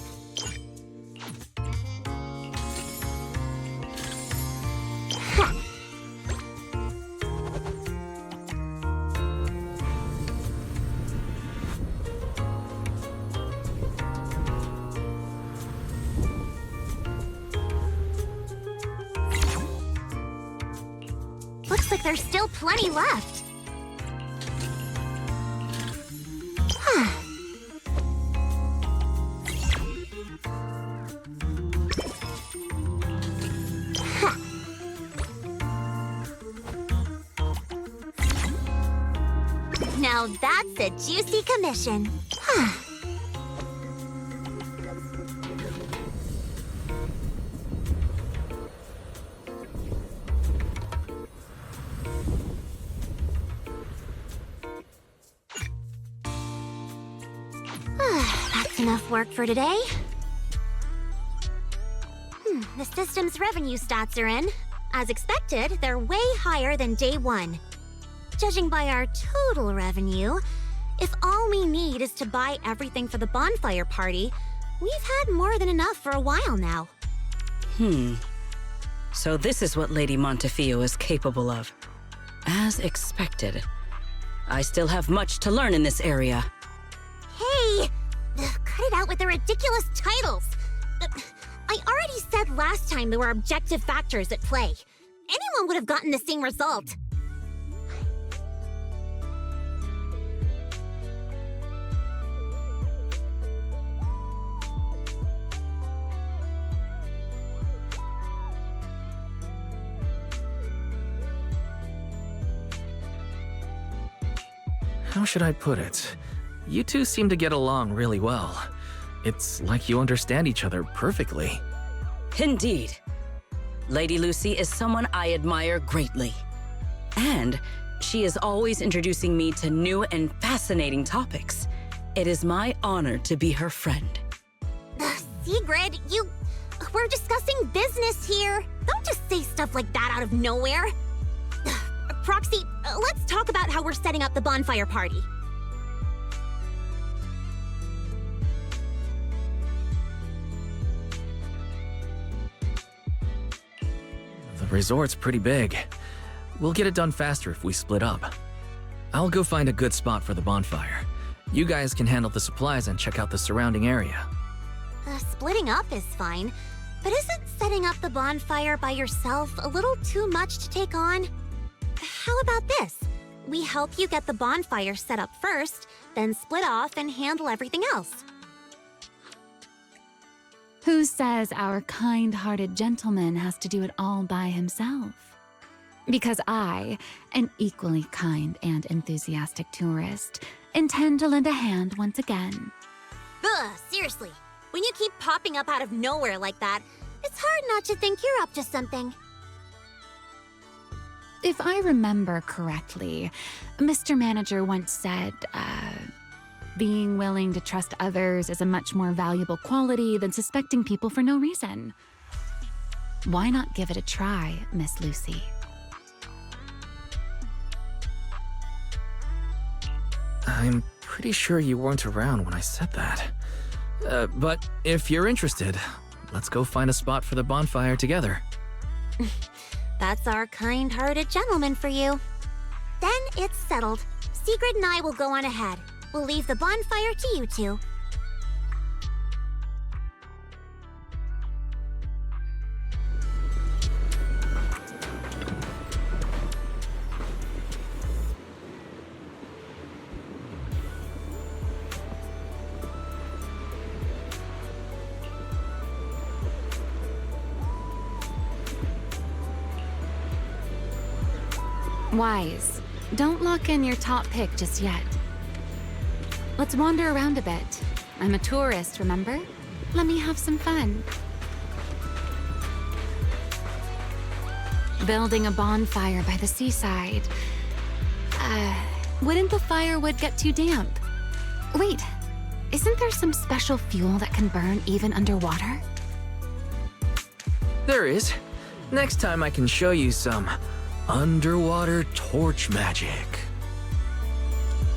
Looks like there's still plenty left. Now that's a juicy commission. That's enough work for today. The system's revenue stats are in. As expected, they're way higher than day one. Judging by our total revenue, if all we need is to buy everything for the bonfire party, we've had more than enough for a while now. So this is what Lady Montefiore is capable of. As expected. I still have much to learn in this area. Hey! Cut it out with the ridiculous titles! I already said last time there were objective factors at play. Anyone would have gotten the same result. How should I put it? You two seem to get along really well. It's like you understand each other perfectly. Indeed. Lady Lucy is someone I admire greatly. And she is always introducing me to new and fascinating topics. It is my honor to be her friend. Sigrid, we're discussing business here. Don't just say stuff like that out of nowhere. Proxy, let's talk about how we're setting up the bonfire party. The resort's pretty big. We'll get it done faster if we split up. I'll go find a good spot for the bonfire. You guys can handle the supplies and check out the surrounding area. Splitting up is fine, but isn't setting up the bonfire by yourself a little too much to take on? How about this? We help you get the bonfire set up first, then split off and handle everything else. Who says our kind-hearted gentleman has to do it all by himself? Because I, an equally kind and enthusiastic tourist, intend to lend a hand once again. Ugh, seriously. When you keep popping up out of nowhere like that, it's hard not to think you're up to something. If I remember correctly, Mr. Manager once said, being willing to trust others is a much more valuable quality than suspecting people for no reason. Why not give it a try, Miss Lucy? I'm pretty sure you weren't around when I said that. But if you're interested, let's go find a spot for the bonfire together. That's our kind-hearted gentleman for you. Then it's settled. Sigrid and I will go on ahead. We'll leave the bonfire to you two. Wise, don't lock in your top pick just yet. Let's wander around a bit. I'm a tourist, remember? Let me have some fun. Building a bonfire by the seaside. Wouldn't the firewood get too damp? Wait, isn't there some special fuel that can burn even underwater? There is. Next time I can show you some underwater torch magic.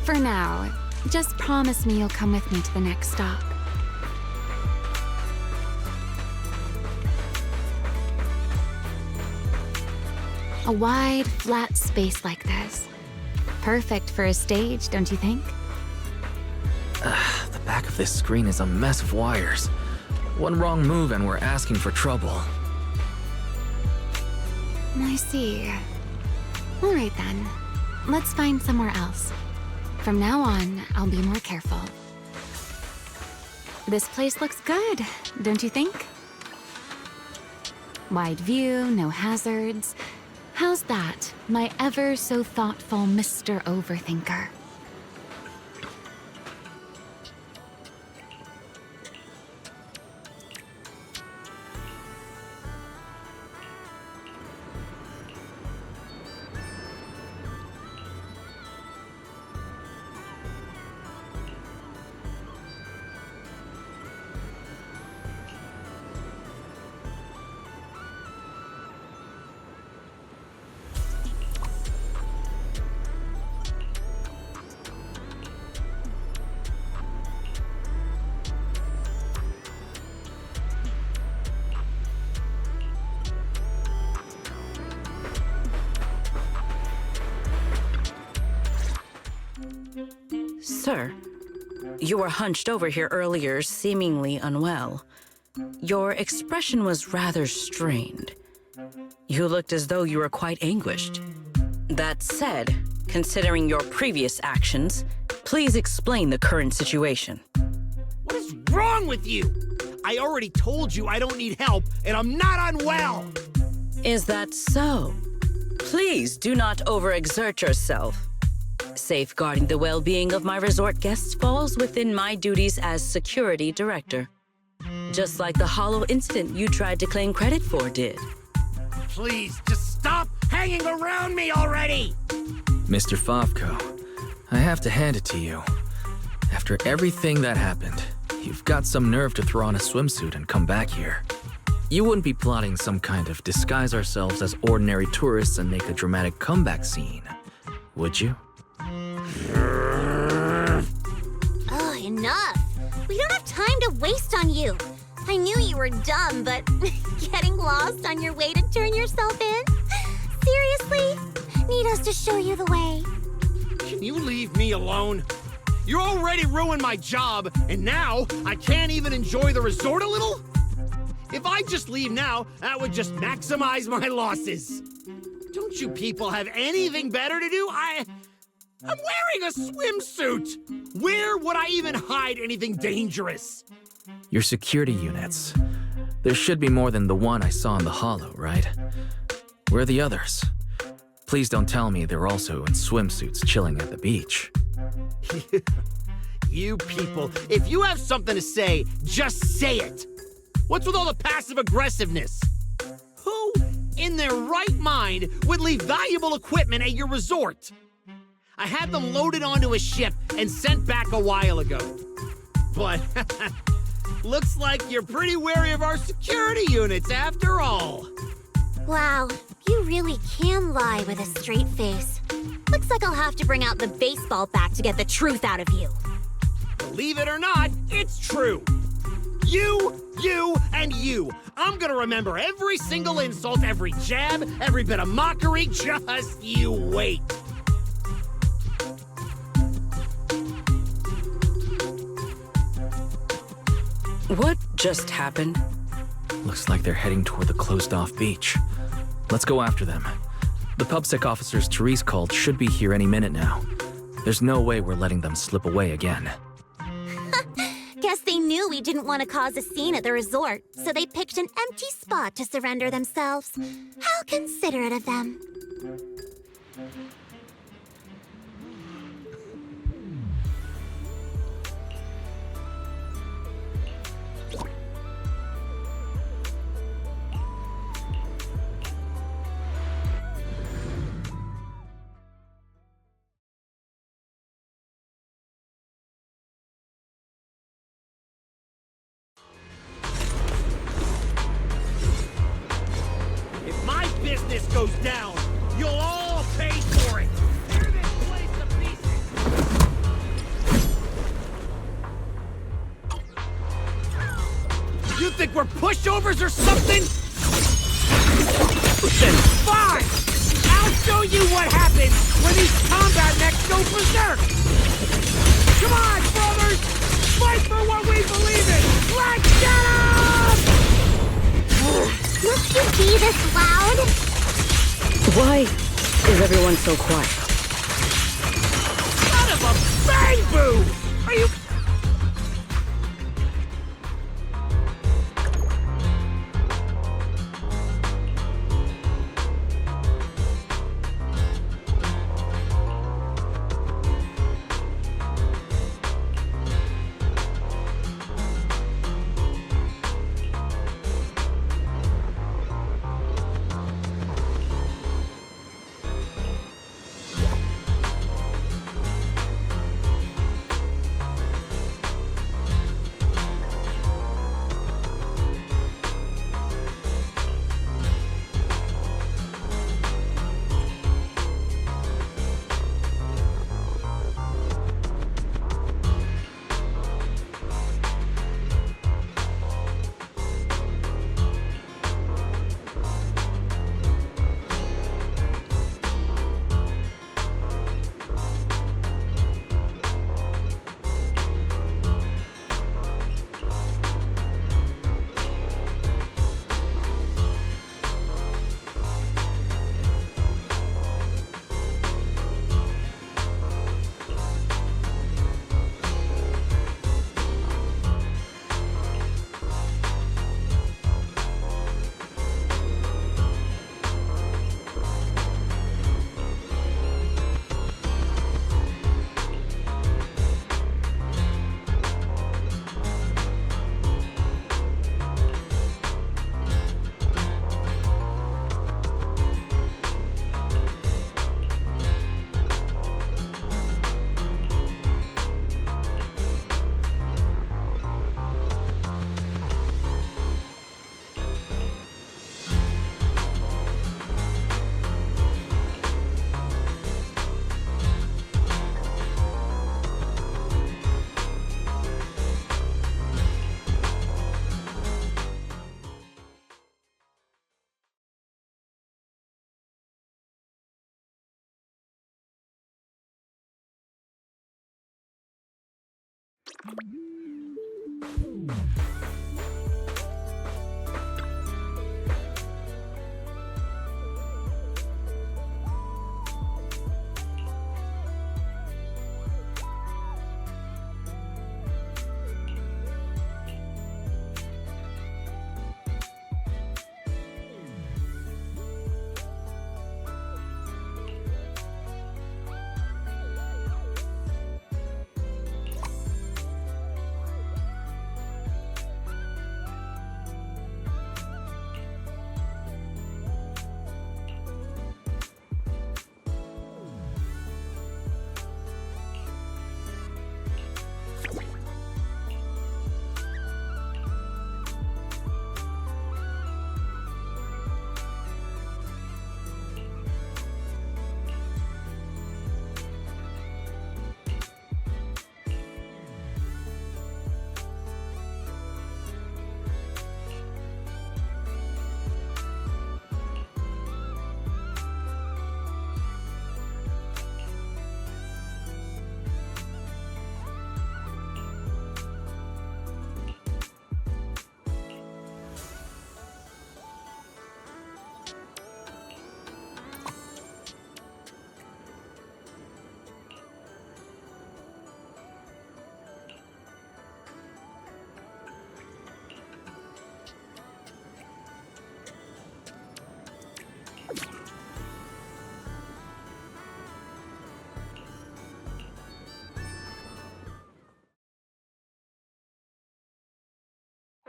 For now, just promise me you'll come with me to the next stop. A wide, flat space like this. Perfect for a stage, don't you think? The back of this screen is a mess of wires. One wrong move and we're asking for trouble. I see. All right then, let's find somewhere else. From now on, I'll be more careful. This place looks good, don't you think? Wide view, no hazards. How's that, my ever so thoughtful Mr. Overthinker? Sir, you were hunched over here earlier, seemingly unwell. Your expression was rather strained. You looked as though you were quite anguished. That said, considering your previous actions, please explain the current situation. What is wrong with you? I already told you I don't need help, and I'm not unwell! Is that so? Please do not overexert yourself. Safeguarding the well-being of my resort guests falls within my duties as security director. Just like the hollow incident you tried to claim credit for did. Please, just stop hanging around me already! Mr. Favko, I have to hand it to you. After everything that happened, you've got some nerve to throw on a swimsuit and come back here. You wouldn't be plotting some kind of disguise ourselves as ordinary tourists and make a dramatic comeback scene, would you? Oh, enough! We don't have time to waste on you. I knew you were dumb, but getting lost on your way to turn yourself in? Seriously? Need us to show you the way? Can you leave me alone? You already ruined my job, and now I can't even enjoy the resort a little? If I just leave now, that would just maximize my losses. Don't you people have anything better to do? I'm wearing a swimsuit! Where would I even hide anything dangerous? Your security units. There should be more than the one I saw in the hollow, right? Where are the others? Please don't tell me they're also in swimsuits chilling at the beach. You people, if you have something to say, just say it. What's with all the passive aggressiveness? Who in their right mind would leave valuable equipment at your resort? I had them loaded onto a ship and sent back a while ago. But looks like you're pretty wary of our security units after all. Wow, you really can lie with a straight face. Looks like I'll have to bring out the baseball bat to get the truth out of you. Believe it or not, it's true. You, and you. I'm gonna remember every single insult, every jab, every bit of mockery. Just you wait. What just happened? Looks like they're heading toward the closed-off beach. Let's go after them. The PubSec officers Therese called should be here any minute now. There's no way we're letting them slip away again. Guess they knew we didn't want to cause a scene at the resort, so they picked an empty spot to surrender themselves. How considerate of them. Business goes down, you'll all pay for it. Tear this place to pieces. You think we're pushovers or something? Then fine! I'll show you what happens when these combat mechs go berserk! Come on, brothers! Fight for what we believe in! Let's get 'em! Must you be this loud? Why is everyone so quiet? Son of a bang boo! Are you...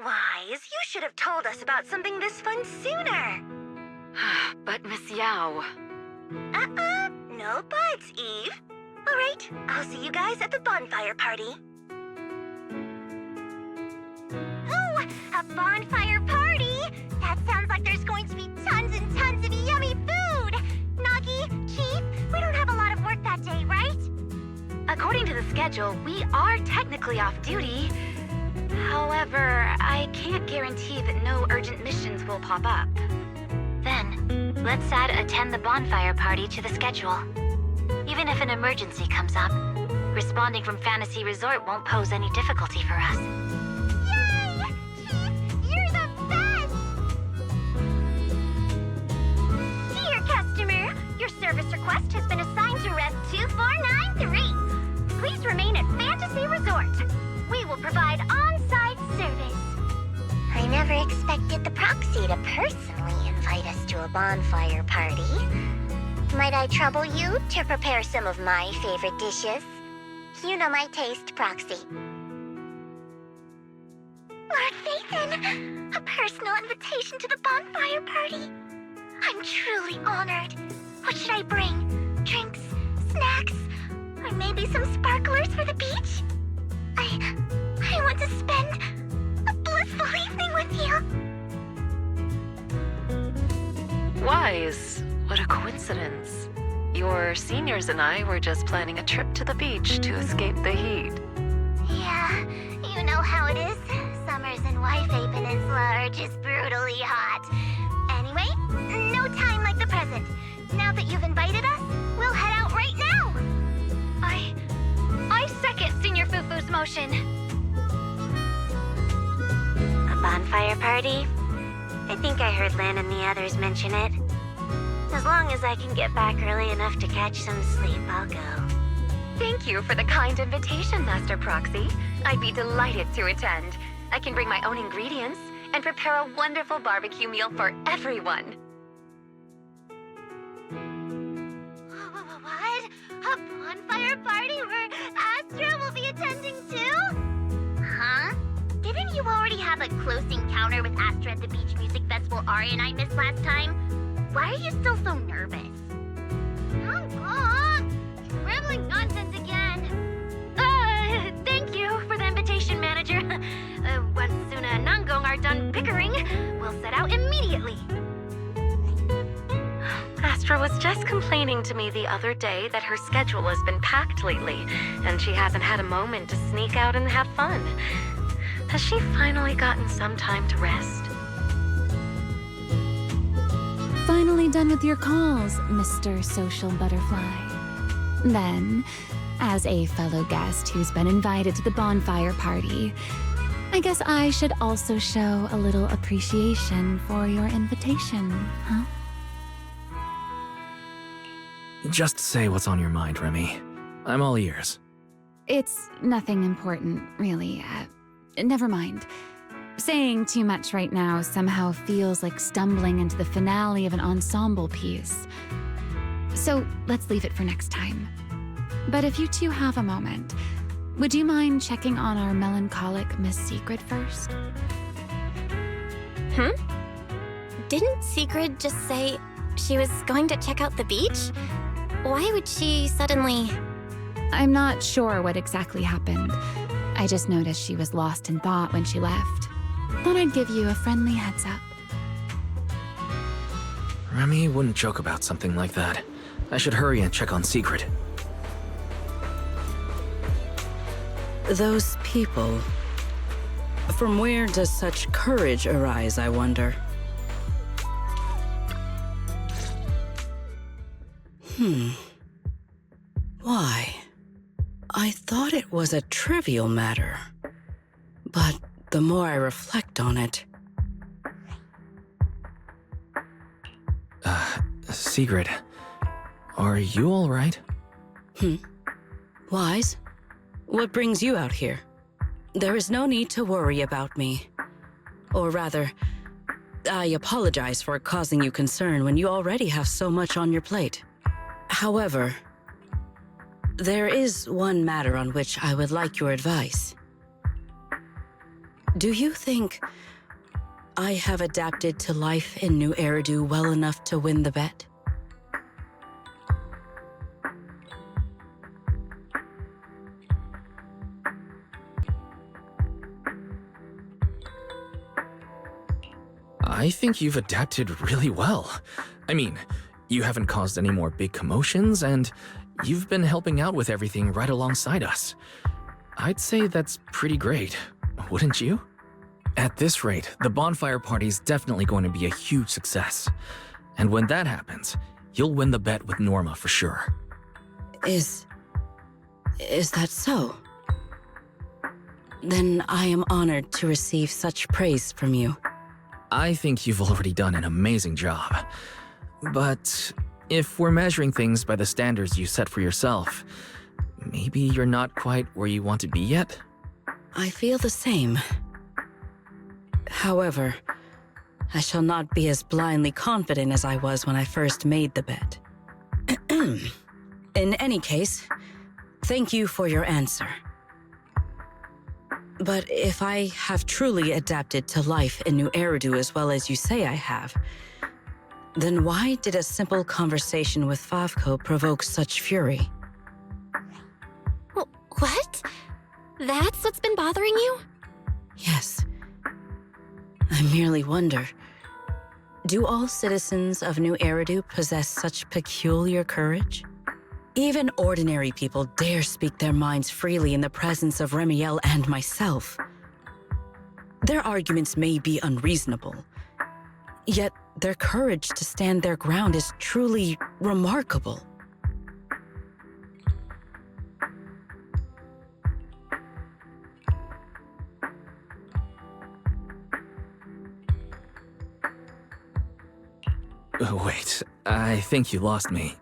Wise, you should have told us about something this fun sooner. But Miss Yao... No buts, Eve. All right, I'll see you guys at the bonfire party. Ooh, a bonfire party? That sounds like there's going to be tons and tons of yummy food. Nagi, Chief, we don't have a lot of work that day, right? According to the schedule, we are technically off duty. However, I can't guarantee that no urgent missions will pop up. Then, let's add attend the bonfire party to the schedule. Even if an emergency comes up, responding from Fantasy Resort won't pose any difficulty for us. Yay! Chief, you're the best! Dear customer, your service request has been assigned to Rest 2493. Please remain at Fantasy Resort. We will provide on-site service. I never expected the proxy to personally invite us to a bonfire party. Might I trouble you to prepare some of my favorite dishes? You know my taste, Proxy. Lord Phaethon, a personal invitation to the bonfire party. I'm truly honored. What should I bring? Drinks, snacks, or maybe some sparklers for the beach? I want to spend a blissful evening with you. Wise, what a coincidence. Your seniors and I were just planning a trip to the beach to escape the heat. Yeah, you know how it is. Summers in Waifei Peninsula are just brutally hot. Anyway, no time like the present. Now that you've invited us, we'll head out right now. I second Senior Fufu's motion. A bonfire party? I think I heard Lan and the others mention it. As long as I can get back early enough to catch some sleep, I'll go. Thank you for the kind invitation, Master Proxy. I'd be delighted to attend. I can bring my own ingredients and prepare a wonderful barbecue meal for everyone. What? A bonfire party where Astra will be attending too? Huh? Didn't you already have a close encounter with Astra at the Beach Music Festival Aria and I missed last time? Why are you still so nervous? Rambling nonsense again. Thank you for the invitation, Manager. Once Sunna and Nangong are done bickering, we'll set out immediately. Astra was just complaining to me the other day that her schedule has been packed lately, and she hasn't had a moment to sneak out and have fun. Has she finally gotten some time to rest? Finally done with your calls, Mr. Social Butterfly. Then, As a fellow guest who's been invited to the bonfire party, I guess I should also show a little appreciation for your invitation, huh? Just say what's on your mind, Remy. I'm all ears. It's nothing important, really. Never mind. Saying too much right now somehow feels like stumbling into the finale of an ensemble piece. So let's leave it for next time. But if you two have a moment, would you mind checking on our melancholic Miss Sigrid first? Didn't Sigrid just say she was going to check out the beach? Why would she suddenly... I'm not sure what exactly happened. I just noticed she was lost in thought when she left. Thought I'd give you a friendly heads up. Remy wouldn't joke about something like that. I should hurry and check on Sigrid. Those people... From where does such courage arise, I wonder? Why? I thought it was a trivial matter. But the more I reflect on it... Sigrid, are you all right? Wise? What brings you out here? There is no need to worry about me. Or rather, I apologize for causing you concern when you already have so much on your plate. However, there is one matter on which I would like your advice. Do you think I have adapted to life in New Eridu well enough to win the bet? I think you've adapted really well. I mean, you haven't caused any more big commotions, and you've been helping out with everything right alongside us. I'd say that's pretty great, wouldn't you? At this rate, the bonfire party's definitely going to be a huge success. And when that happens, you'll win the bet with Norma for sure. Is that so? Then I am honored to receive such praise from you. I think you've already done an amazing job. But if we're measuring things by the standards you set for yourself, maybe you're not quite where you want to be yet? I feel the same. However, I shall not be as blindly confident as I was when I first made the bet. In any case, thank you for your answer. But if I have truly adapted to life in New Eridu as well as you say I have, then why did a simple conversation with Favko provoke such fury? What? That's what's been bothering you? Yes. I merely wonder, do all citizens of New Eridu possess such peculiar courage? Even ordinary people dare speak their minds freely in the presence of Remielle and myself. Their arguments may be unreasonable, yet their courage to stand their ground is truly remarkable. Wait, I think you lost me.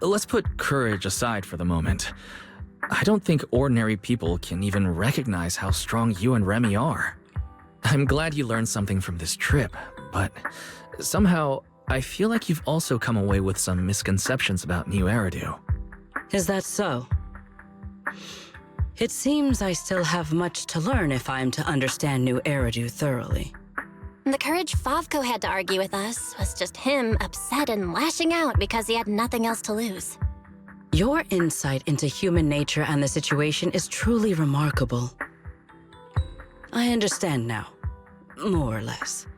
Let's put courage aside for the moment. I don't think ordinary people can even recognize how strong you and Remy are. I'm glad you learned something from this trip, but somehow I feel like you've also come away with some misconceptions about New Eridu. Is that so? It seems I still have much to learn if I'm to understand New Eridu thoroughly. The courage Favko had to argue with us was just him upset and lashing out because he had nothing else to lose. Your insight into human nature and the situation is truly remarkable. I understand now, more or less.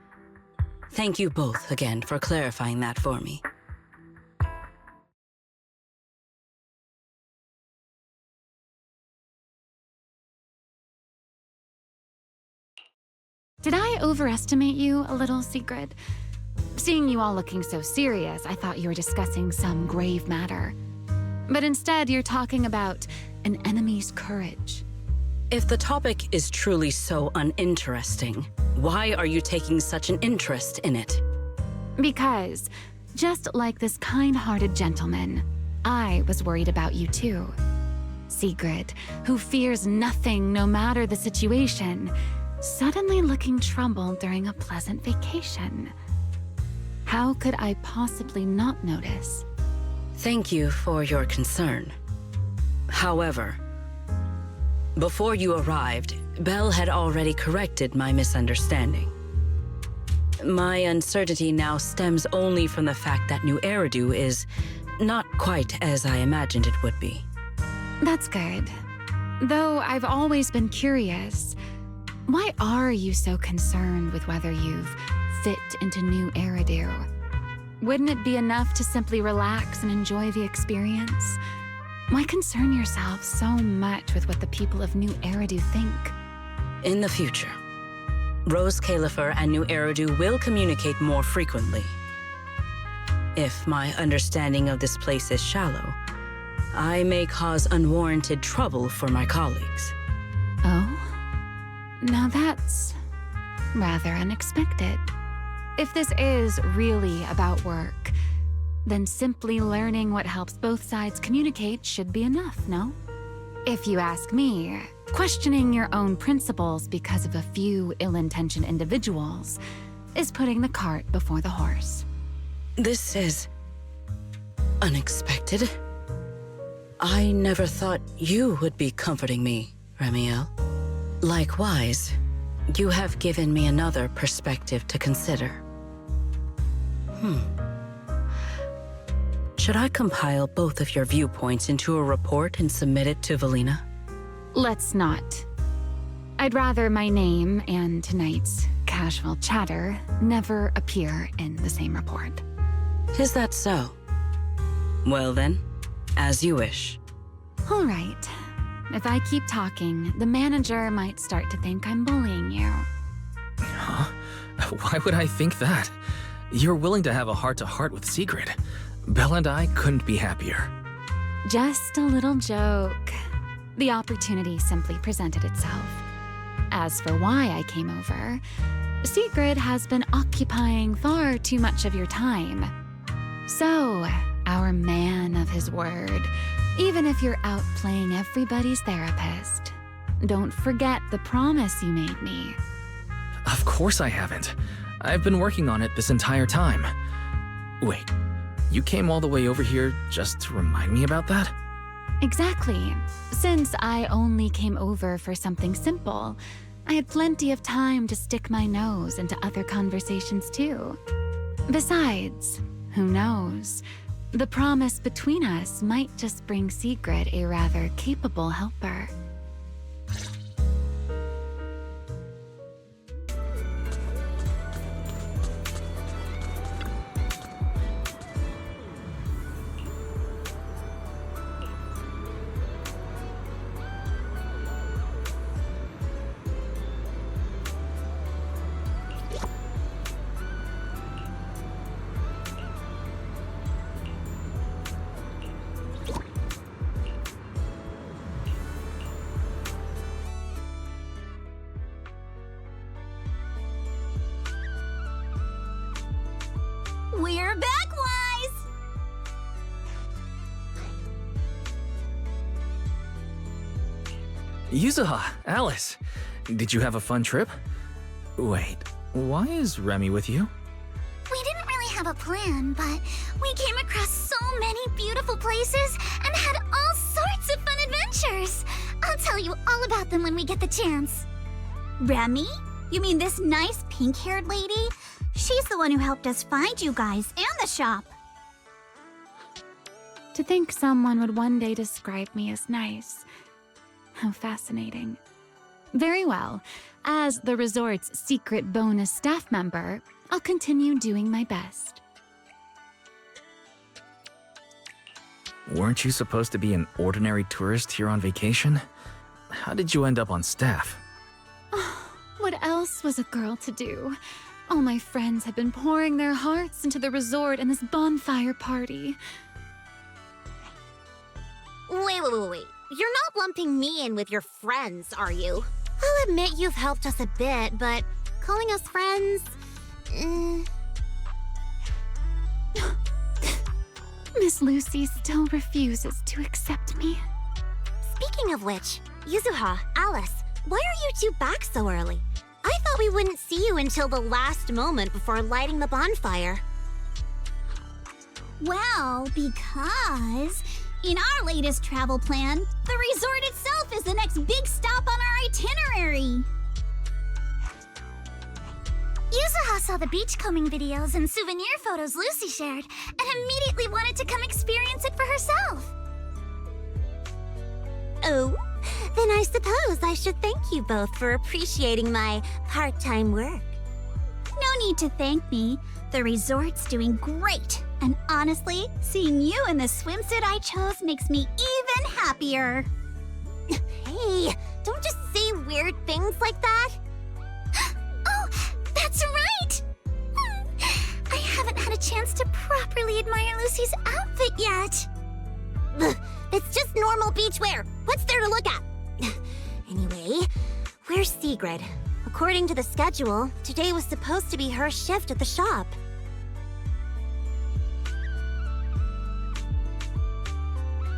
Thank you both again for clarifying that for me. Did I overestimate you a little, Sigrid? Seeing you all looking so serious, I thought you were discussing some grave matter. But instead, you're talking about an enemy's courage. If the topic is truly so uninteresting, why are you taking such an interest in it? Because, just like this kind-hearted gentleman, I was worried about you too. Sigrid, who fears nothing no matter the situation, suddenly looking troubled during a pleasant vacation. How could I possibly not notice? Thank you for your concern. However, before you arrived, Belle had already corrected my misunderstanding. My uncertainty now stems only from the fact that New Eridu is not quite as I imagined it would be. That's good. Though I've always been curious, why are you so concerned with whether you've fit into New Eridu? Wouldn't it be enough to simply relax and enjoy the experience? Why concern yourself so much with what the people of New Eridu think? In the future, Rose Califer and New Eridu will communicate more frequently. If my understanding of this place is shallow, I may cause unwarranted trouble for my colleagues. Oh? Now that's rather unexpected. If this is really about work, then simply learning what helps both sides communicate should be enough, no? If you ask me, questioning your own principles because of a few ill-intentioned individuals is putting the cart before the horse. This is unexpected. I never thought you would be comforting me, Remielle. Likewise, you have given me another perspective to consider. Should I compile both of your viewpoints into a report and submit it to Velina? Let's not. I'd rather my name and tonight's casual chatter never appear in the same report. Is that so? Well then, as you wish. All right. If I keep talking, the manager might start to think I'm bullying you. Huh? Why would I think that? You're willing to have a heart-to-heart with Sigrid. Belle and I couldn't be happier. Just a little joke. The opportunity simply presented itself. As for why I came over, Sigrid has been occupying far too much of your time. So, our man of his word, even if you're out playing everybody's therapist, don't forget the promise you made me. Of course I haven't. I've been working on it this entire time. Wait, you came all the way over here just to remind me about that? Exactly. Since I only came over for something simple, I had plenty of time to stick my nose into other conversations too. Besides, who knows? The promise between us might just bring Sigrid a rather capable helper. We're back, Wise! Yuzuha, Alice, did you have a fun trip? Wait, why is Remy with you? We didn't really have a plan, but we came across so many beautiful places and had all sorts of fun adventures. I'll tell you all about them when we get the chance. Remy? You mean this nice pink-haired lady? She's the one who helped us find you guys and the shop. To think someone would one day describe me as nice. How fascinating. Very well. As the resort's secret bonus staff member, I'll continue doing my best. Weren't you supposed to be an ordinary tourist here on vacation? How did you end up on staff? What else was a girl to do? All my friends have been pouring their hearts into the resort and this bonfire party. Wait. you're not lumping me in with your friends, are you? I'll admit you've helped us a bit, but calling us friends... Miss Lucy still refuses to accept me. Speaking of which, Yuzuha, Alice, why are you two back so early? I thought we wouldn't see you until the last moment before lighting the bonfire. Well, because in our latest travel plan, the resort itself is the next big stop on our itinerary. Yuzuha saw the beachcombing videos and souvenir photos Lucy shared and immediately wanted to come experience it for herself. Oh, then I suppose I should thank you both for appreciating my part-time work. No need to thank me. The resort's doing great. And honestly, seeing you in the swimsuit I chose makes me even happier. Hey, don't just say weird things like that. Oh, that's right! I haven't had a chance to properly admire Lucy's outfit yet. Ugh, it's just normal beachwear. What's there to look at? Anyway, where's Sigrid? According to the schedule, today was supposed to be her shift at the shop.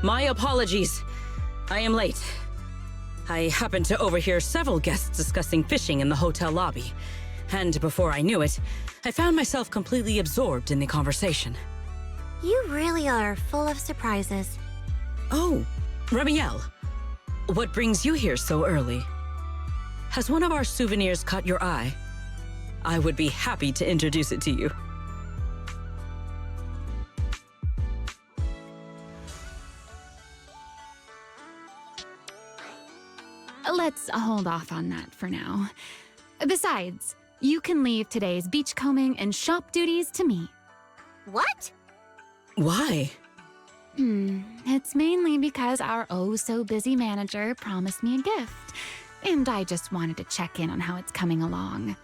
My apologies. I am late. I happened to overhear several guests discussing fishing in the hotel lobby. And before I knew it, I found myself completely absorbed in the conversation. You really are full of surprises. Oh, Remielle. What brings you here so early? Has one of our souvenirs caught your eye? I would be happy to introduce it to you. Let's hold off on that for now. Besides, you can leave today's beachcombing and shop duties to me. What? Why? It's mainly because our oh-so-busy manager promised me a gift, and I just wanted to check in on how it's coming along.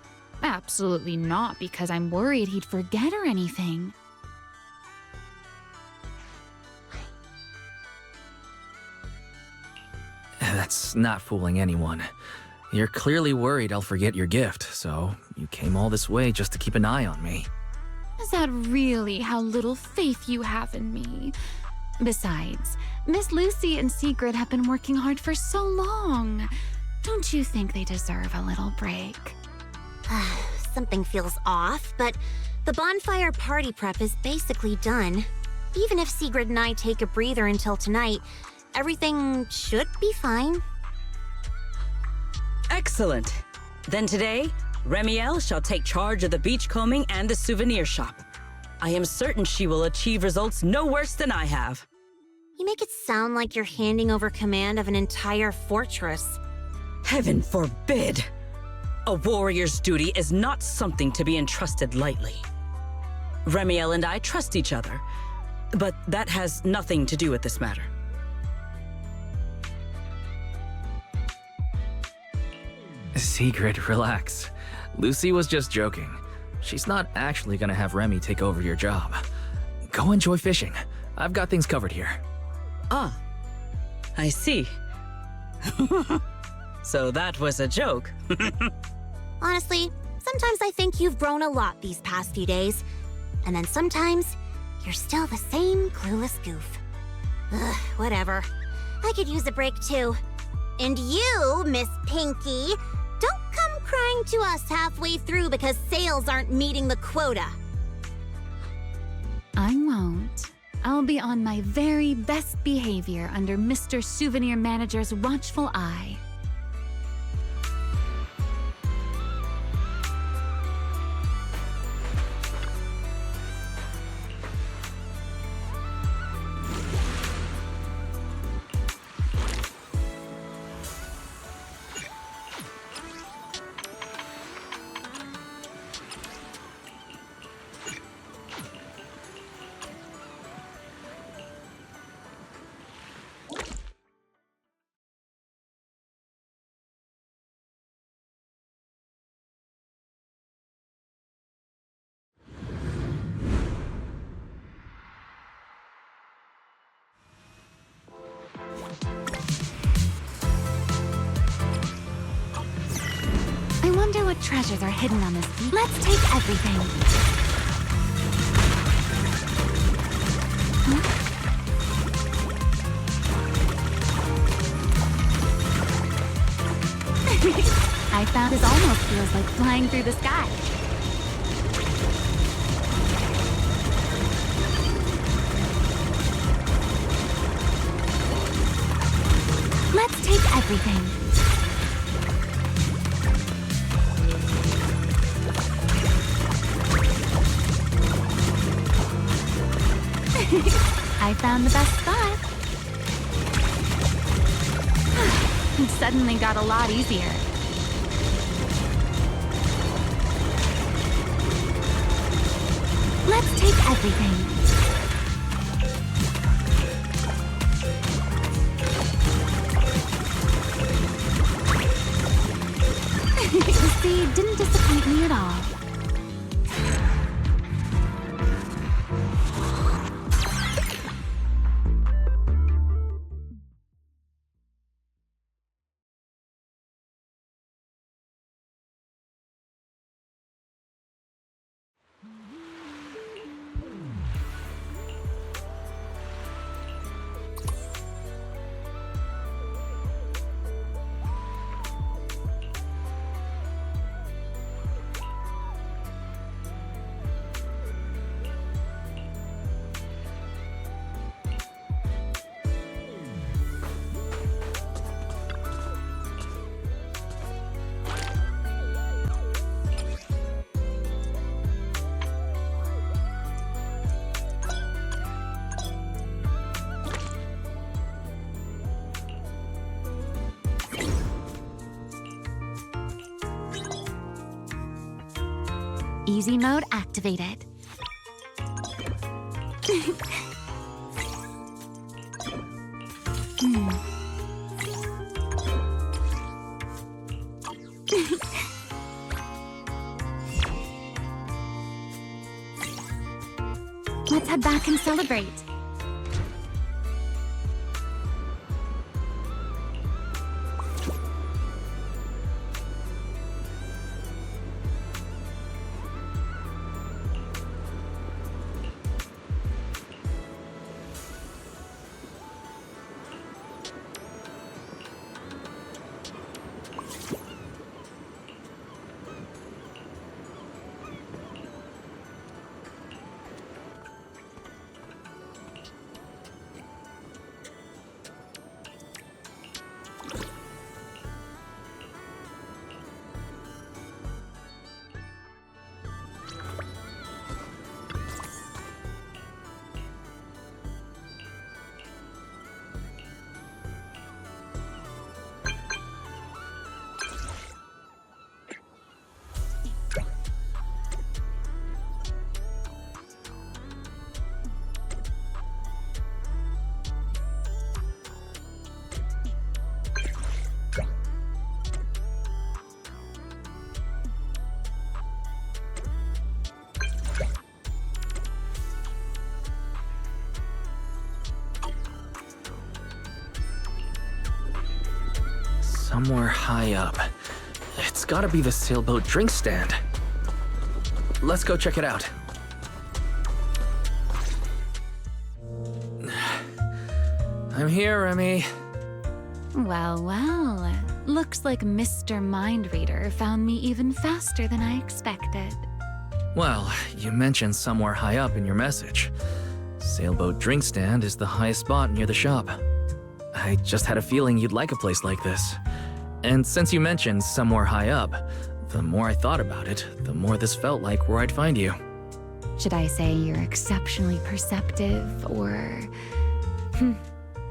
Absolutely not because I'm worried he'd forget or anything. That's not fooling anyone. You're clearly worried I'll forget your gift, so you came all this way just to keep an eye on me. Is that really how little faith you have in me? Besides, Miss Lucy and Sigrid have been working hard for so long. Don't you think they deserve a little break? Something feels off, but the bonfire party prep is basically done. Even if Sigrid and I take a breather until tonight, everything should be fine. Excellent. Then today, Remielle shall take charge of the beachcombing and the souvenir shop. I am certain she will achieve results no worse than I have. You make it sound like you're handing over command of an entire fortress. Heaven forbid! A warrior's duty is not something to be entrusted lightly. Remielle and I trust each other, but that has nothing to do with this matter. Sigrid, relax. Lucy was just joking. She's not actually gonna have Remy take over your job. Go enjoy fishing. I've got things covered here. Ah, I see. So that was a joke. Honestly, sometimes I think you've grown a lot these past few days. And then sometimes, you're still the same clueless goof. Ugh, whatever. I could use a break too. And you, Miss Pinky, don't come crying to us halfway through because sales aren't meeting the quota. I won't. I'll be on my very best behavior under Mr. Souvenir Manager's watchful eye. What treasures are hidden on this beach? Let's take everything. I found this almost feels like flying through the sky. Let's take everything. I found the best spot. It suddenly got a lot easier. Let's take everything. See, didn't disappoint me at all. Easy mode activated. Let's head back and celebrate. Somewhere high up. It's gotta be the sailboat drink stand. Let's go check it out. I'm here, Remy. Well, well. Looks like Mr. Mind Reader found me even faster than I expected. Well, you mentioned somewhere high up in your message. Sailboat drink stand is the highest spot near the shop. I just had a feeling you'd like a place like this. And since you mentioned somewhere high up, the more I thought about it, the more this felt like where I'd find you. Should I say you're exceptionally perceptive, or...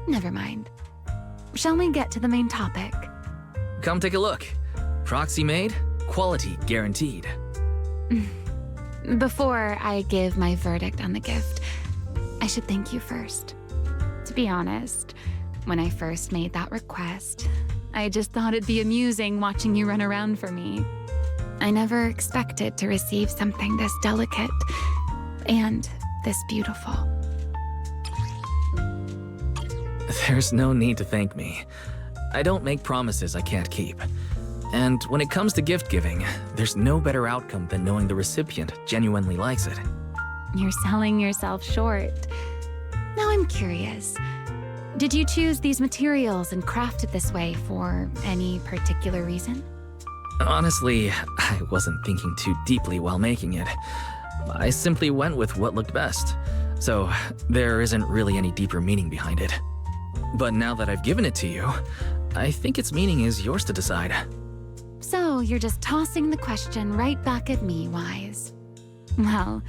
never mind. Shall we get to the main topic? Come take a look. Proxy made, quality guaranteed. Before I give my verdict on the gift, I should thank you first. To be honest, when I first made that request, I just thought it'd be amusing watching you run around for me. I never expected to receive something this delicate and this beautiful. There's no need to thank me. I don't make promises I can't keep. And when it comes to gift giving, there's no better outcome than knowing the recipient genuinely likes it. You're selling yourself short. Now I'm curious. Did you choose these materials and craft it this way for any particular reason? Honestly, I wasn't thinking too deeply while making it. I simply went with what looked best. So there isn't really any deeper meaning behind it. But now that I've given it to you, I think its meaning is yours to decide. So you're just tossing the question right back at me, Wise. Well,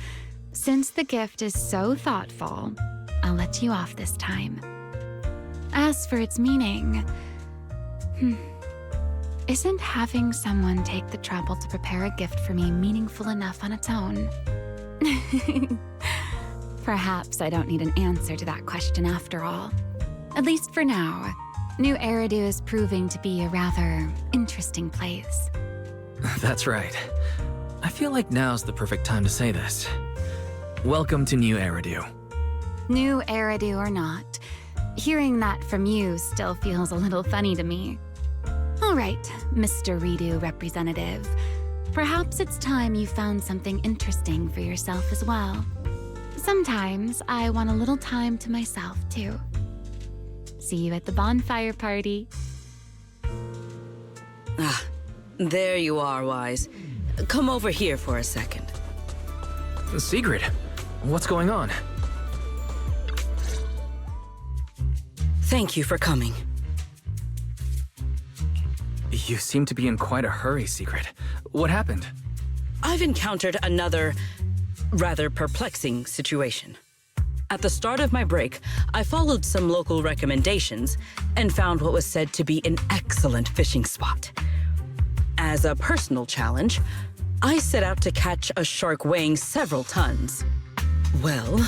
since the gift is so thoughtful, I'll let you off this time. As for its meaning, isn't having someone take the trouble to prepare a gift for me meaningful enough on its own? Perhaps I don't need an answer to that question after all. At least for now, New Eridu is proving to be a rather interesting place. That's right. I feel like now's the perfect time to say this. Welcome to New Eridu. New Eridu or not, hearing that from you still feels a little funny to me. All right, Mr. Redo representative. Perhaps it's time you found something interesting for yourself as well. Sometimes I want a little time to myself, too. See you at the bonfire party. Ah, there you are, Wise. Come over here for a second. Sigrid, what's going on? Thank you for coming. You seem to be in quite a hurry, Sigrid. What happened? I've encountered another rather perplexing situation. At the start of my break, I followed some local recommendations and found what was said to be an excellent fishing spot. As a personal challenge, I set out to catch a shark weighing several tons. Well,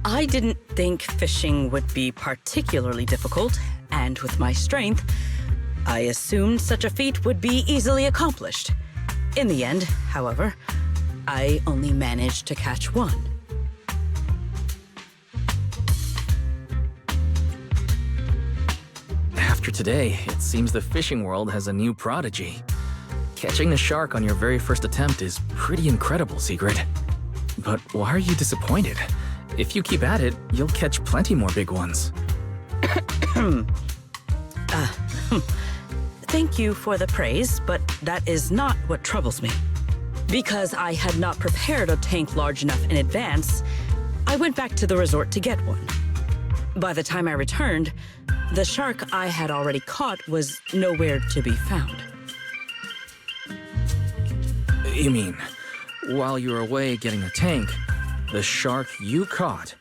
I didn't think fishing would be particularly difficult, and with my strength, I assumed such a feat would be easily accomplished. In the end, however, I only managed to catch one. After today, it seems the fishing world has a new prodigy. Catching a shark on your very first attempt is pretty incredible, Sigrid. But why are you disappointed? If you keep at it, you'll catch plenty more big ones. Thank you for the praise, but that is not what troubles me. Because I had not prepared a tank large enough in advance, I went back to the resort to get one. By the time I returned, the shark I had already caught was nowhere to be found. You mean, while you were away getting a tank, the shark you caught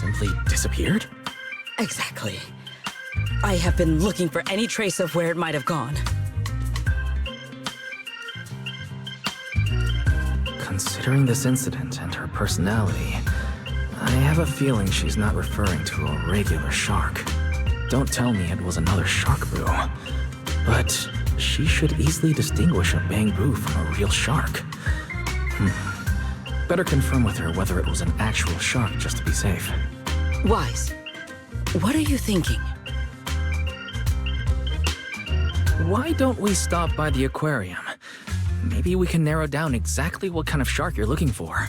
simply disappeared? Exactly. I have been looking for any trace of where it might have gone. Considering this incident and her personality, I have a feeling she's not referring to a regular shark. Don't tell me it was another shark boo. But she should easily distinguish a bamboo from a real shark. Better confirm with her whether it was an actual shark just to be safe. Wise, what are you thinking? Why don't we stop by the aquarium? Maybe we can narrow down exactly what kind of shark you're looking for.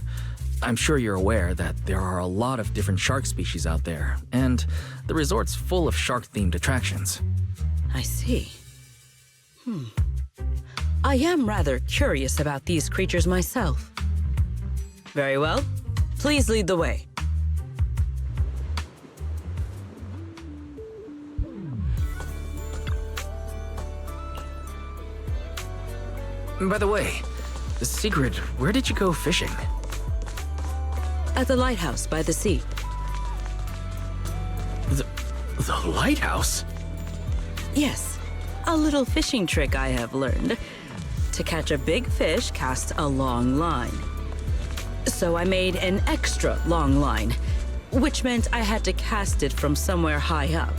I'm sure you're aware that there are a lot of different shark species out there, and the resort's full of shark-themed attractions. I see. I am rather curious about these creatures myself. Very well. Please lead the way. By the way, Sigrid, where did you go fishing? At the lighthouse by the sea. The lighthouse? Yes, a little fishing trick I have learned. To catch a big fish, cast a long line. So I made an extra long line, which meant I had to cast it from somewhere high up.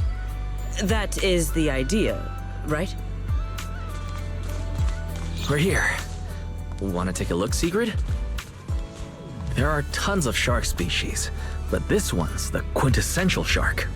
That is the idea, right? We're here. Want to take a look, Sigrid? There are tons of shark species, but this one's the quintessential shark.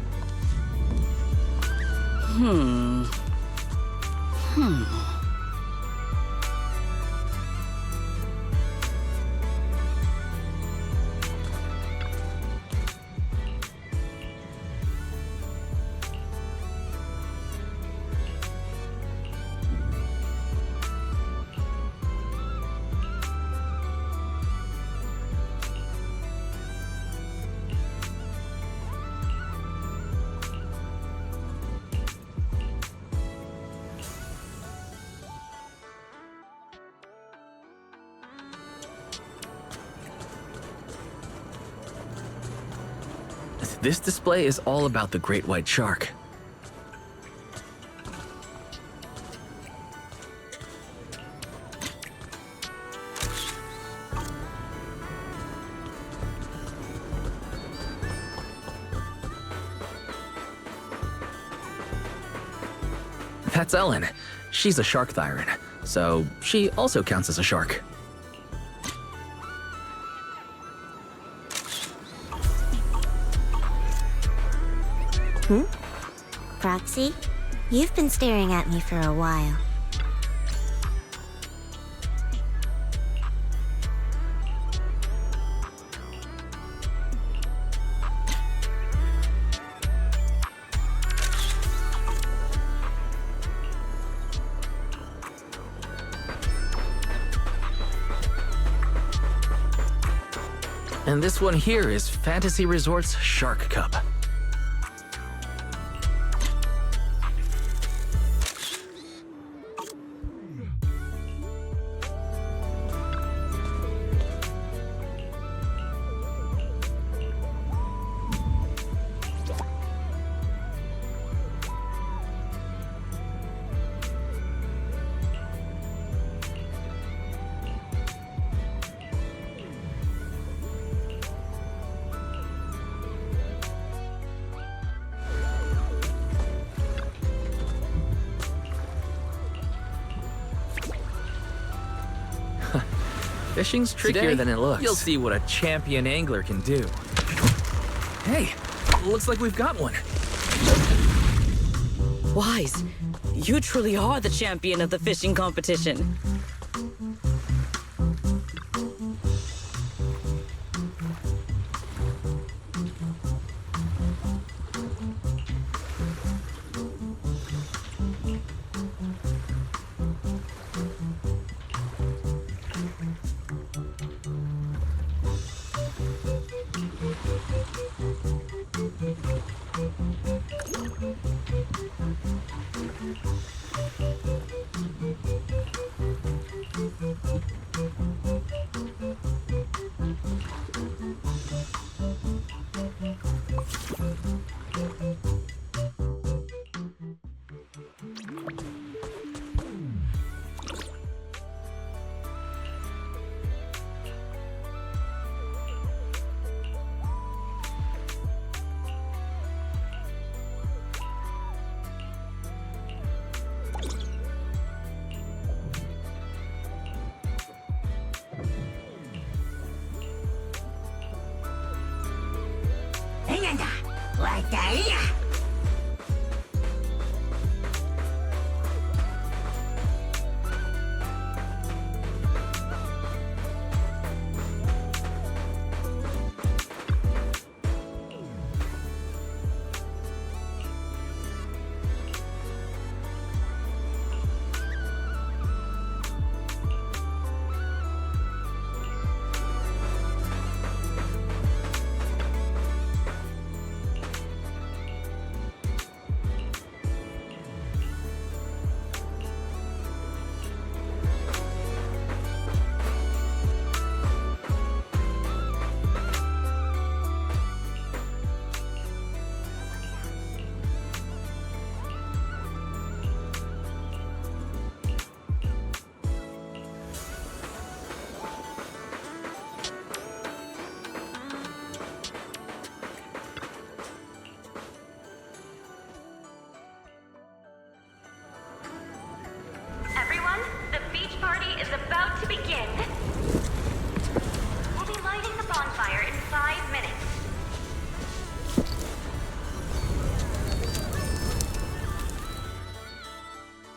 This display is all about the great white shark. That's Ellen. She's a shark thyron, so she also counts as a shark. Proxy, you've been staring at me for a while. And this one here is Fantasy Resort's Shark Cup. Fishing's trickier than it looks. You'll see what a champion angler can do. Hey, looks like we've got one. Wise, you truly are the champion of the fishing competition.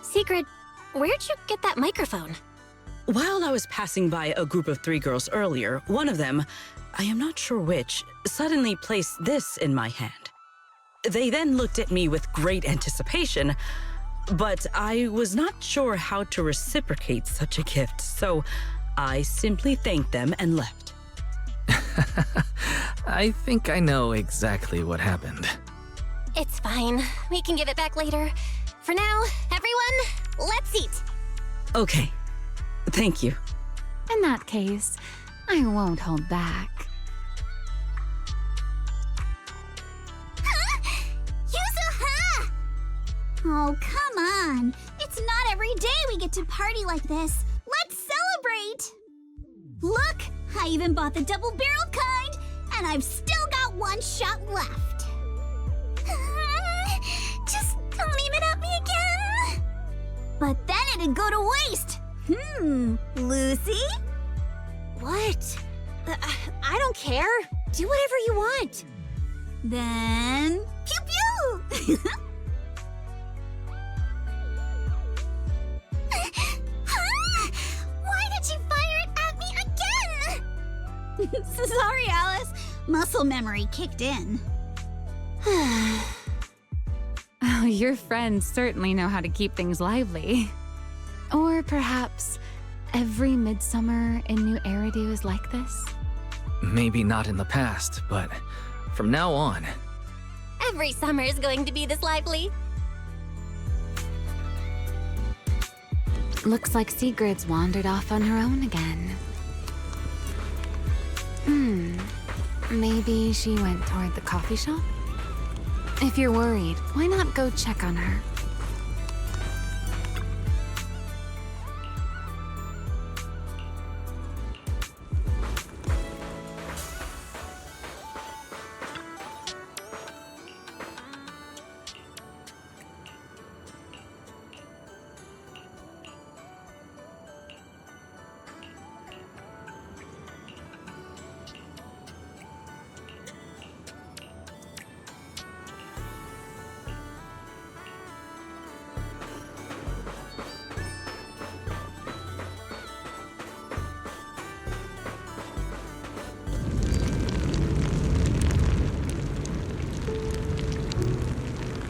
Sigrid, where'd you get that microphone? While I was passing by a group of 3 girls earlier, one of them, I am not sure which, suddenly placed this in my hand. They then looked at me with great anticipation, but I was not sure how to reciprocate such a gift, so I simply thanked them and left. I think I know exactly what happened. It's fine. We can give it back later. For now, everyone, let's eat. Okay. Thank you. In that case, I won't hold back. Yuzuha! Oh, come on. It's not every day we get to party like this. Let's celebrate! Look, I even bought the double-barreled kind, and I've still got 1 shot left. Just don't even at me again. But then it'd go to waste. Lucy? What? I don't care. Do whatever you want. Then, pew-pew! Why did you fire it at me again? Sorry, Alice. Muscle memory kicked in. Oh, your friends certainly know how to keep things lively. Or perhaps every midsummer in New Eridu is like this? Maybe not in the past, but from now on. Every summer is going to be this lively. Looks like Sigrid's wandered off on her own again. Maybe she went toward the coffee shop? If you're worried, why not go check on her?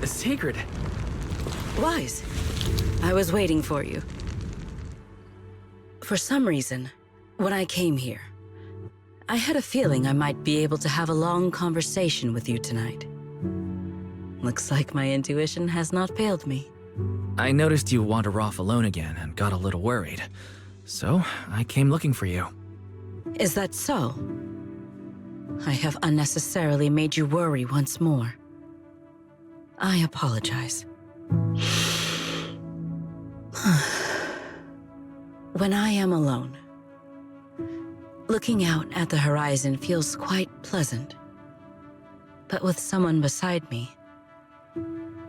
Sigrid! Wise. I was waiting for you. For some reason, when I came here, I had a feeling I might be able to have a long conversation with you tonight. Looks like my intuition has not failed me. I noticed you wander off alone again and got a little worried. So, I came looking for you. Is that so? I have unnecessarily made you worry once more. I apologize. When I am alone, looking out at the horizon feels quite pleasant. But with someone beside me,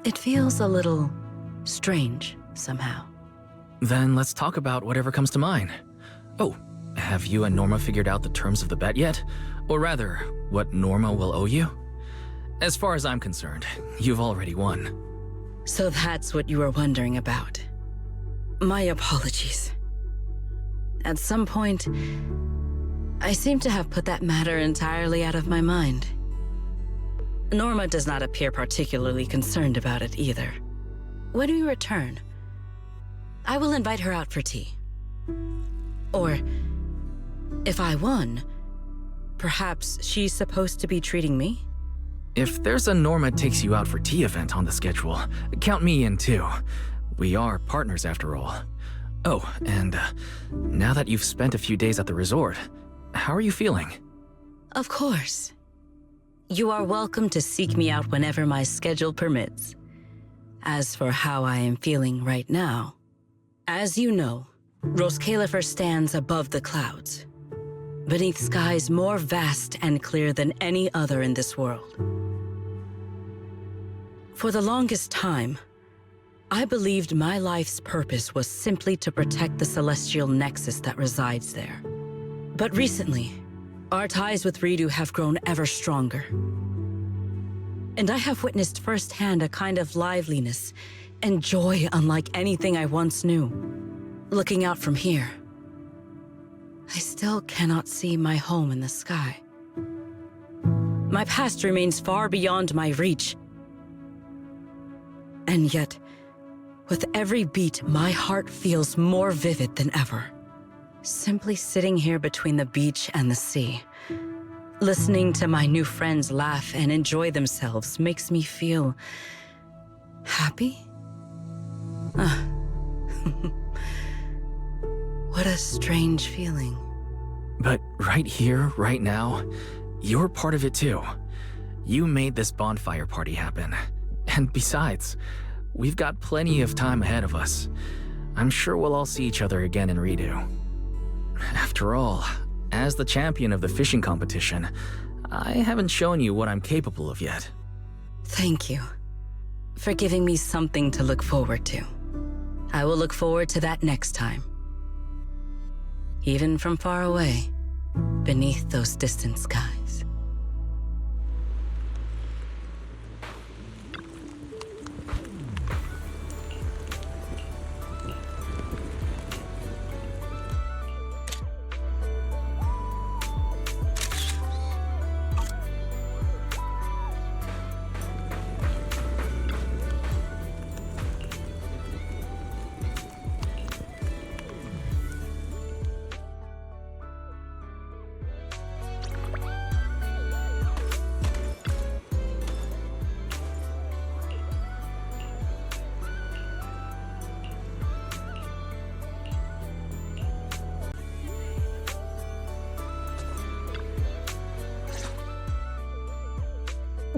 it feels a little strange somehow. Then let's talk about whatever comes to mind. Oh, have you and Norma figured out the terms of the bet yet? Or rather, what Norma will owe you? As far as I'm concerned, you've already won. So that's what you were wondering about. My apologies. At some point, I seem to have put that matter entirely out of my mind. Norma does not appear particularly concerned about it either. When we return, I will invite her out for tea. Or, if I won, perhaps she's supposed to be treating me? If there's a Norma takes you out for tea event on the schedule, count me in too. We are partners after all. Oh, and now that you've spent a few days at the resort, how are you feeling? Of course. You are welcome to seek me out whenever my schedule permits. As for how I am feeling right now, as you know, Roskalifer stands above the clouds, beneath skies more vast and clear than any other in this world. For the longest time, I believed my life's purpose was simply to protect the celestial nexus that resides there. But recently, our ties with Ridu have grown ever stronger. And I have witnessed firsthand a kind of liveliness and joy unlike anything I once knew. Looking out from here, I still cannot see my home in the sky. My past remains far beyond my reach. And yet, with every beat, my heart feels more vivid than ever. Simply sitting here between the beach and the sea, listening to my new friends laugh and enjoy themselves makes me feel happy? What a strange feeling. But right here, right now, you're part of it too. You made this bonfire party happen. And besides, we've got plenty of time ahead of us. I'm sure we'll all see each other again in Redo. After all, as the champion of the fishing competition, I haven't shown you what I'm capable of yet. Thank you for giving me something to look forward to. I will look forward to that next time. Even from far away, beneath those distant skies.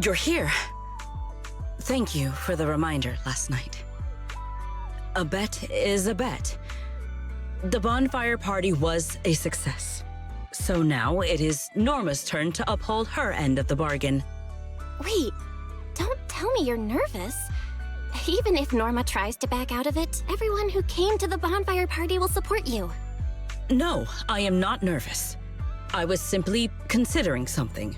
You're here. Thank you for the reminder last night. A bet is a bet. The bonfire party was a success. So now it is Norma's turn to uphold her end of the bargain. Wait, don't tell me you're nervous. Even if Norma tries to back out of it, everyone who came to the bonfire party will support you. No, I am not nervous. I was simply considering something.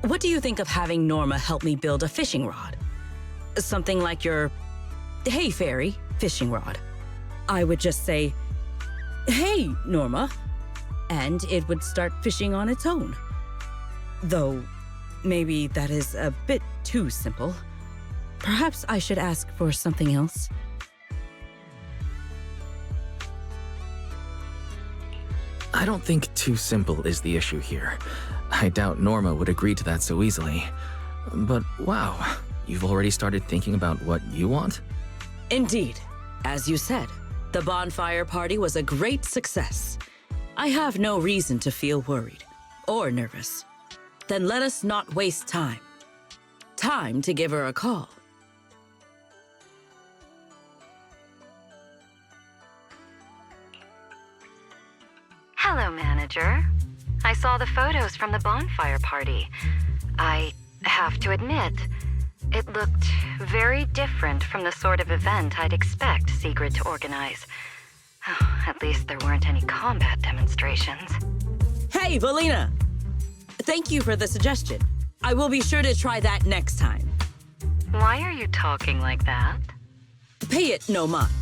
What do you think of having Norma help me build a fishing rod? Something like your Hey Fairy fishing rod. I would just say, "Hey, Norma," and it would start fishing on its own. Though, maybe that is a bit too simple. Perhaps I should ask for something else. I don't think too simple is the issue here. I doubt Norma would agree to that so easily. But wow, you've already started thinking about what you want? Indeed. As you said, the bonfire party was a great success. I have no reason to feel worried or nervous. Then let us not waste time. Time to give her a call. Hello, manager. I saw the photos from the bonfire party. I have to admit, it looked very different from the sort of event I'd expect Sigrid to organize. At least there weren't any combat demonstrations. Hey, Velina! Thank you for the suggestion. I will be sure to try that next time. Why are you talking like that? Pay it no mind.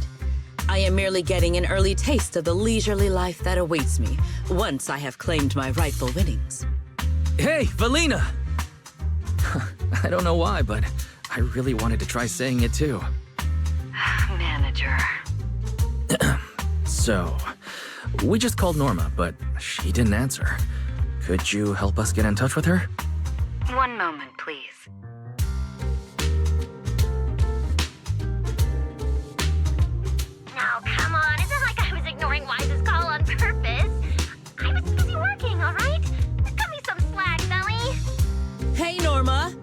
I am merely getting an early taste of the leisurely life that awaits me once I have claimed my rightful winnings. Hey, Velina! I don't know why, but I really wanted to try saying it too. Manager. So, we just called Norma, but she didn't answer. Could you help us get in touch with her? One moment, please. Now, come on, it's not like I was ignoring Wise's call on purpose. I was busy working, all right? Cut me some slack, Belly. Hey, Norma!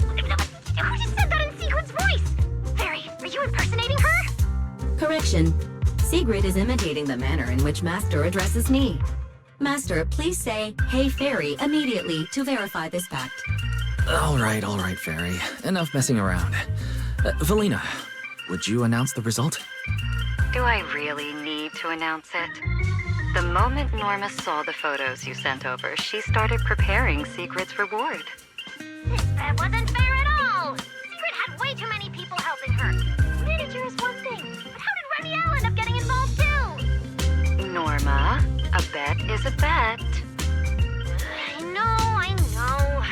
Who just said that in Sigrid's voice? Fairy, are you impersonating her? Correction. Sigrid is imitating the manner in which Master addresses me. Master, please say, "Hey, Fairy," immediately to verify this fact. All right, Fairy. Enough messing around. Velina, would you announce the result? Do I really need to announce it? The moment Norma saw the photos you sent over, she started preparing Sigrid's reward. That wasn't fair at all! Sigrid had way too many people helping her. bet is a bet. I know.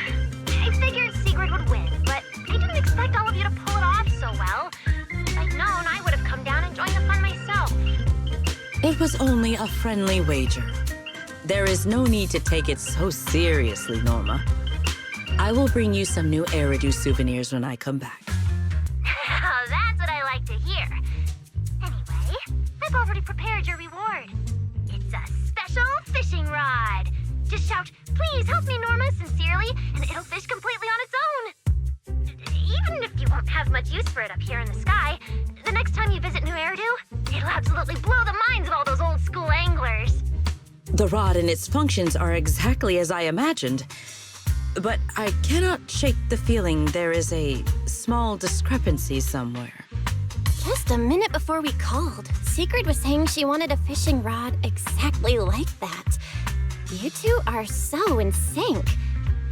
I figured Sigrid would win, but I didn't expect all of you to pull it off so well. If I'd known, I would have come down and joined the fun myself. It was only a friendly wager. There is no need to take it so seriously, Norma. I will bring you some new Eridu souvenirs when I come back. That's what I like to hear. Anyway, I've already prepared your reward. It's a special fishing rod. Just shout, "Please help me, Norma," sincerely, and it'll fish completely on its own. Even if you won't have much use for it up here in the sky, the next time you visit New Eridu, it'll absolutely blow the minds of all those old school anglers. The rod and its functions are exactly as I imagined. But I cannot shake the feeling there is a small discrepancy somewhere. Just a minute before we called, Sigrid was saying she wanted a fishing rod exactly like that. You two are so in sync.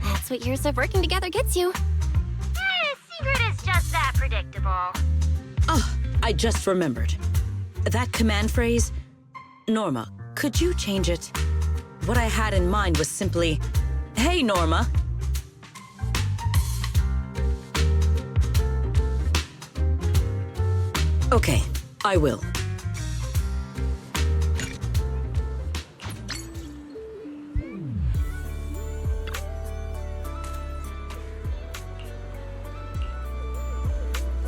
That's what years of working together gets you. Sigrid is just that predictable. Oh, I just remembered. That command phrase, Norma, could you change it? What I had in mind was simply, "Hey, Norma." Okay, I will.